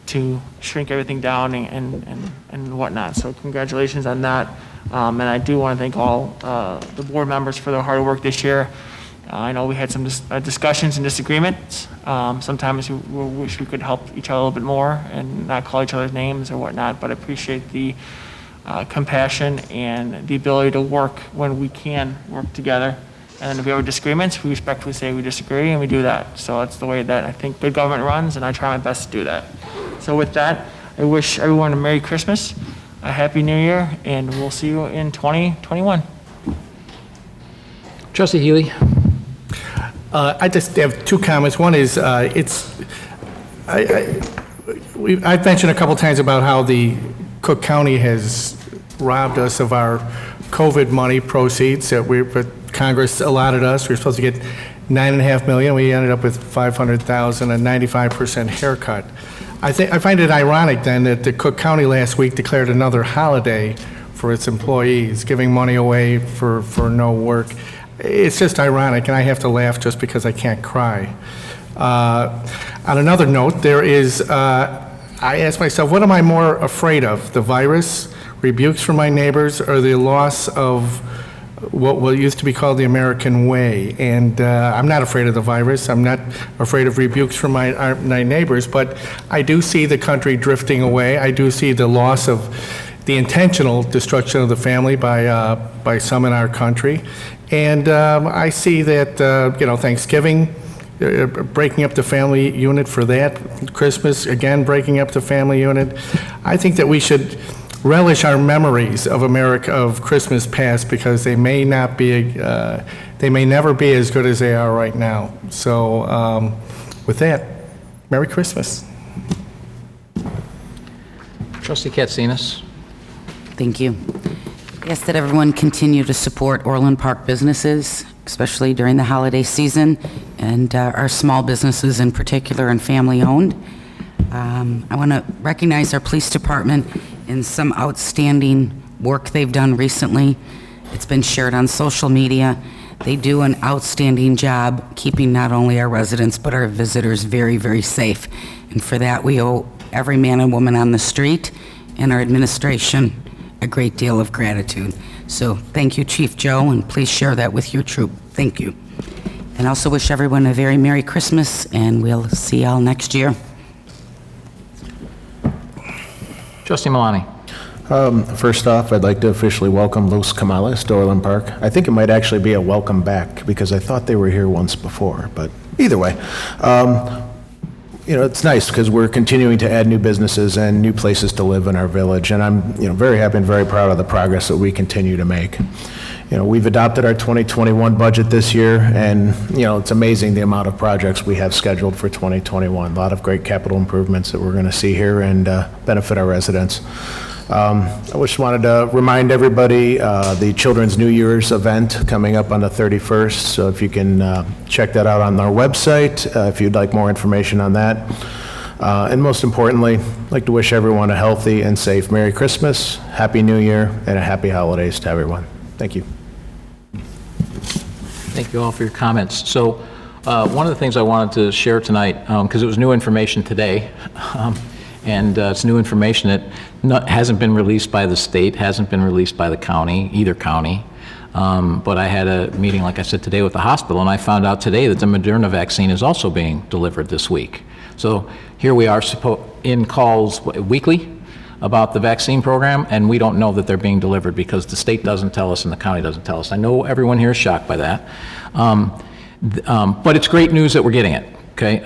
to shrink everything down and whatnot. So congratulations on that. And I do want to thank all the board members for their hard work this year. I know we had some discussions and disagreements. Sometimes we wish we could help each other a little bit more and not call each other's names or whatnot, but I appreciate the compassion and the ability to work when we can work together. And then if we have disagreements, we respectfully say we disagree, and we do that. So that's the way that I think good government runs, and I try my best to do that. So with that, I wish everyone a Merry Christmas, a Happy New Year, and we'll see you in 2021. Trustee Healy. I just have two comments. One is, I've mentioned a couple times about how the Cook County has robbed us of our COVID money proceeds that Congress allotted us. We were supposed to get $9.5 million. We ended up with $500,000, a 95% haircut. I find it ironic then that the Cook County last week declared another holiday for its employees, giving money away for no work. it's just ironic, and I have to laugh just because I can't cry. On another note, I ask myself, what am I more afraid of? The virus, rebukes from my neighbors, or the loss of what used to be called the American way? And I'm not afraid of the virus. I'm not afraid of rebukes from my neighbors, but I do see the country drifting away. I do see the loss of the intentional destruction of the family by some in our country. And I see that, Thanksgiving, breaking up the family unit for that. Christmas, again, breaking up the family unit. I think that we should relish our memories of America, of Christmas past, because they may never be as good as they are right now. So with that, Merry Christmas. Trustee Katsinas. Thank you. I ask that everyone continue to support Orland Park businesses, especially during the holiday season, and our small businesses in particular and family-owned. I want to recognize our police department in some outstanding work they've done recently. It's been shared on social media. They do an outstanding job keeping not only our residents but our visitors very, very safe. And for that, we owe every man and woman on the street and our administration a great deal of gratitude. So thank you, Chief Joe, and please share that with your troop. Thank you. And also wish everyone a very Merry Christmas, and we'll see y'all next year. Trustee Malani. First off, I'd like to officially welcome Los Camales to Orland Park. I think it might actually be a welcome back, because I thought they were here once before, but either way. It's nice because we're continuing to add new businesses and new places to live in our village, and I'm very happy and very proud of the progress that we continue to make. We've adopted our 2021 budget this year, and it's amazing the amount of projects we have scheduled for 2021. A lot of great capital improvements that we're going to see here and benefit our residents. I just wanted to remind everybody the Children's New Year's event coming up on the 31st, so if you can check that out on our website if you'd like more information on that. And most importantly, I'd like to wish everyone a healthy and safe Merry Christmas, Happy New Year, and a Happy Holidays to everyone. Thank you. Thank you all for your comments. So one of the things I wanted to share tonight, because it was new information today, and it's new information that hasn't been released by the state, hasn't been released by the county, either county. But I had a meeting, like I said, today with the hospital, and I found out today that the Moderna vaccine is also being delivered this week. So here we are in calls weekly about the vaccine program, and we don't know that they're being delivered because the state doesn't tell us and the county doesn't tell us. I know everyone here is shocked by that. But it's great news that we're getting it, okay?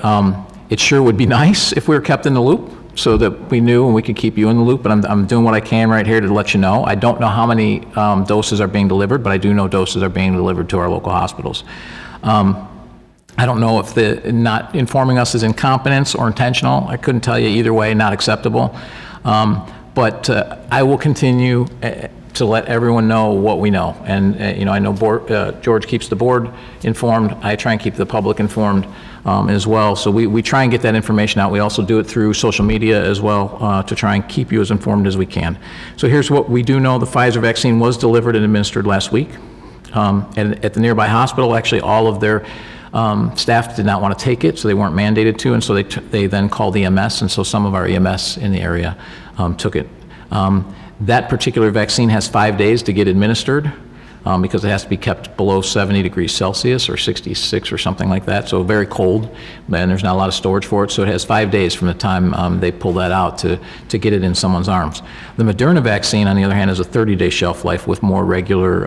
It sure would be nice if we were kept in the loop so that we knew and we could keep you in the loop, but I'm doing what I can right here to let you know. I don't know how many doses are being delivered, but I do know doses are being delivered to our local hospitals. I don't know if not informing us is incompetence or intentional. I couldn't tell you either way, not acceptable. But I will continue to let everyone know what we know. And, I know George keeps the board informed. I try and keep the public informed as well. So we try and get that information out. We also do it through social media as well to try and keep you as informed as we can. So here's what we do know. The Pfizer vaccine was delivered and administered last week. And at the nearby hospital, actually all of their staff did not want to take it, so they weren't mandated to, and so they then called EMS, and so some of our EMS in the area took it. That particular vaccine has 5 days to get administered because it has to be kept below 70 degrees Celsius or 66 or something like that, so very cold, and there's not a lot of storage for it, so it has 5 days from the time they pull that out to get it in someone's arms. The Moderna vaccine, on the other hand, has a 30-day shelf life with more regular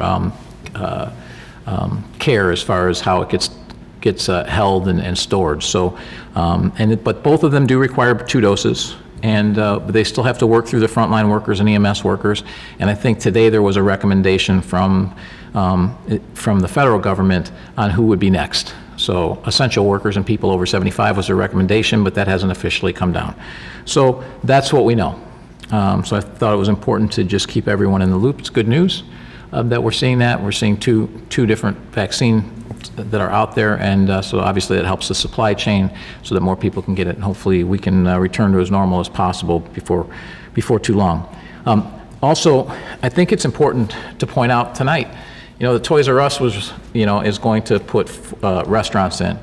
care as far as how it gets held and stored. So, but both of them do require 2 doses, and they still have to work through the frontline workers and EMS workers. And I think today there was a recommendation from the federal government on who would be next. So essential workers and people over 75 was a recommendation, but that hasn't officially come down. So that's what we know. So I thought it was important to just keep everyone in the loop. It's good news that we're seeing that. We're seeing two different vaccines that are out there, and so obviously it helps the supply chain so that more people can get it, and hopefully we can return to as normal as possible before too long. Also, I think it's important to point out tonight, the Toys R Us was, is going to put restaurants in.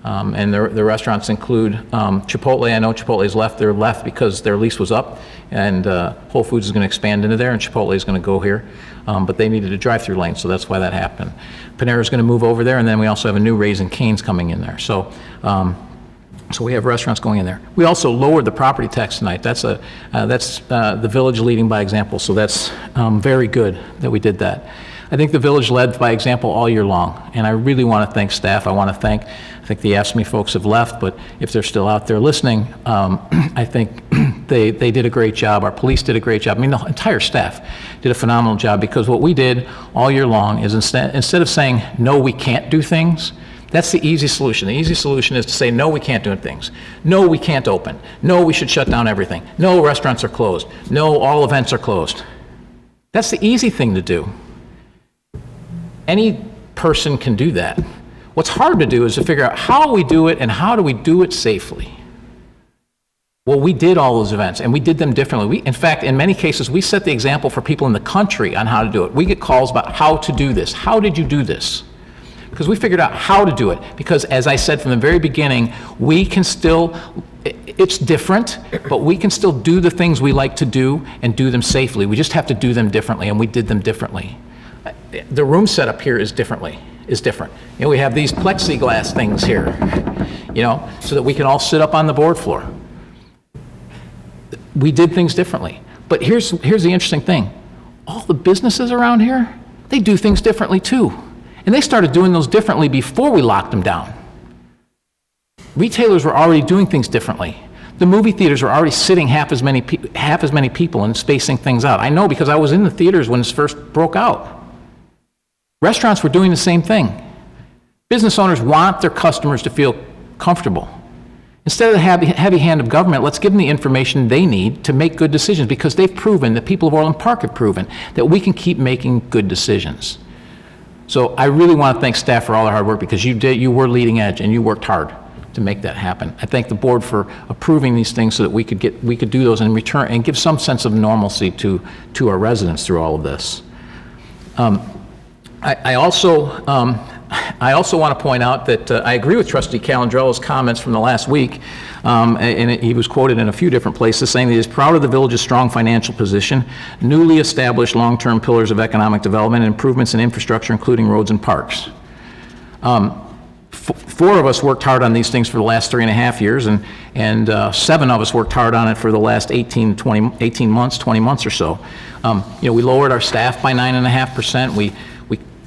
And the restaurants include Chipotle. I know Chipotle's left. They're left because their lease was up, and Whole Foods is going to expand into there, and Chipotle is going to go here. But they needed a drive-through lane, so that's why that happened. Panera is going to move over there, and then we also have a new Raising Cane's coming in there. So we have restaurants going in there. We also lowered the property tax tonight. That's the village leading by example, so that's very good that we did that. I think the village led by example all year long, and I really want to thank staff. I think the AFSCME folks have left, but if they're still out there listening, I think they did a great job. Our police did a great job. I mean, the entire staff did a phenomenal job, because what we did all year long is instead of saying, no, we can't do things, that's the easy solution. The easy solution is to say, no, we can't do things. No, we can't open. No, we should shut down everything. No, restaurants are closed. No, all events are closed. That's the easy thing to do. Any person can do that. What's hard to do is to figure out how we do it and how do we do it safely. Well, we did all those events, and we did them differently. In fact, in many cases, we set the example for people in the country on how to do it. We get calls about how to do this. How did you do this? Because we figured out how to do it. Because as I said from the very beginning, we can still, it's different, but we can still do the things we like to do and do them safely. We just have to do them differently, and we did them differently. The room setup here is different. We have these plexiglass things here, so that we can all sit up on the board floor. We did things differently. But here's the interesting thing. All the businesses around here, they do things differently too. And they started doing those differently before we locked them down. Retailers were already doing things differently. The movie theaters were already sitting half as many people and spacing things out. I know, because I was in the theaters when this first broke out. Restaurants were doing the same thing. Business owners want their customers to feel comfortable. Instead of the heavy hand of government, let's give them the information they need to make good decisions, because they've proven, the people of Orland Park have proven, that we can keep making good decisions. So I really want to thank staff for all their hard work, because you were leading edge and you worked hard to make that happen. I thank the board for approving these things so that we could do those in return and give some sense of normalcy to our residents through all of this. I also want to point out that I agree with Trustee Calandrella's comments from the last week, and he was quoted in a few different places saying that he is proud of the village's strong financial position, newly established long-term pillars of economic development, and improvements in infrastructure, including roads and parks. Four of us worked hard on these things for the last 3.5 years, and 7 of us worked hard on it for the last 18 months or so. We lowered our staff by 9.5%. We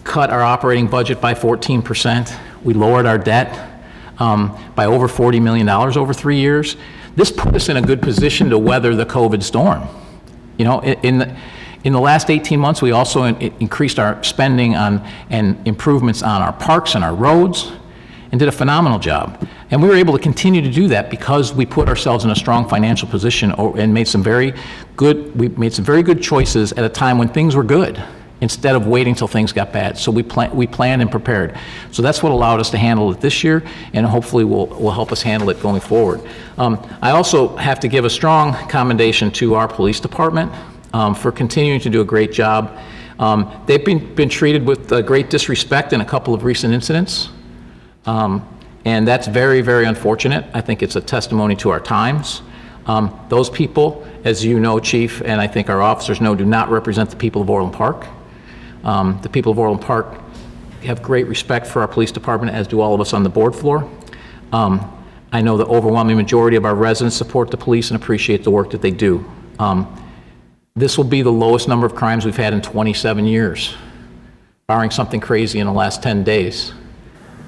cut our operating budget by 14%. We lowered our debt by over $40 million over 3 years. This put us in a good position to weather the COVID storm. In the last 18 months, we also increased our spending on and improvements on our parks and our roads, and did a phenomenal job. And we were able to continue to do that because we put ourselves in a strong financial position and made some very good choices at a time when things were good, instead of waiting till things got bad. So we planned and prepared. So that's what allowed us to handle it this year, and hopefully will help us handle it going forward. I also have to give a strong commendation to our police department for continuing to do a great job. They've been treated with great disrespect in a couple of recent incidents, and that's very, very unfortunate. I think it's a testimony to our times. Those people, as you know, Chief, and I think our officers know, do not represent the people of Orland Park. The people of Orland Park have great respect for our police department, as do all of us on the board floor. I know the overwhelming majority of our residents support the police and appreciate the work that they do. This will be the lowest number of crimes we've had in 27 years, barring something crazy in the last 10 days,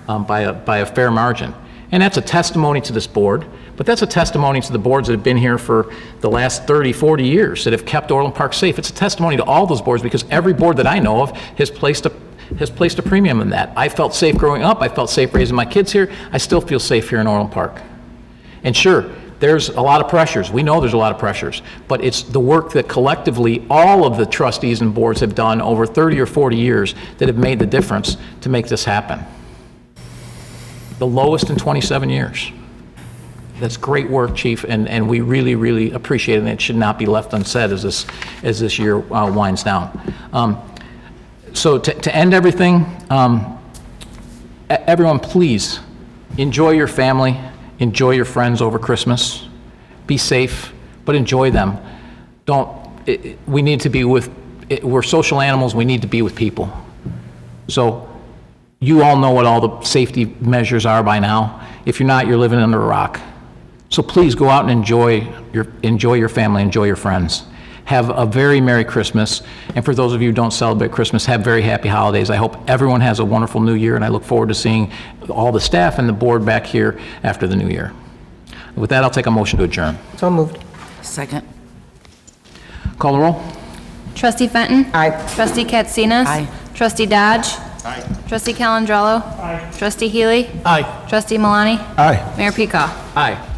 by a fair margin. And that's a testimony to this board, but that's a testimony to the boards that have been here for the last 30, 40 years that have kept Orland Park safe. It's a testimony to all those boards, because every board that I know of has placed a premium in that. I felt safe growing up. I felt safe raising my kids here. I still feel safe here in Orland Park. And sure, there's a lot of pressures. We know there's a lot of pressures, but it's the work that collectively all of the trustees and boards have done over 30 or 40 years that have made the difference to make this happen. The lowest in 27 years. That's great work, Chief, and we really, really appreciate it, and it should not be left unsaid as this year winds down. So to end everything, everyone, please, enjoy your family, enjoy your friends over Christmas. Be safe, but enjoy them. We need to be with, we're social animals, we need to be with people. So you all know what all the safety measures are by now. If you're not, you're living under a rock. So please go out and enjoy your family, enjoy your friends. Have a very Merry Christmas. And for those of you who don't celebrate Christmas, have very happy holidays. I hope everyone has a wonderful new year, and I look forward to seeing all the staff and the board back here after the new year. With that, I'll take a motion to adjourn. So moved. Second. Call the roll. Trustee Fenton? Aye. Trustee Katsinas? Aye. Trustee Dodge? Aye. Trustee Calandrello? Aye. Trustee Healy? Aye. Trustee Malani? Aye. Mayor Peacock? Aye.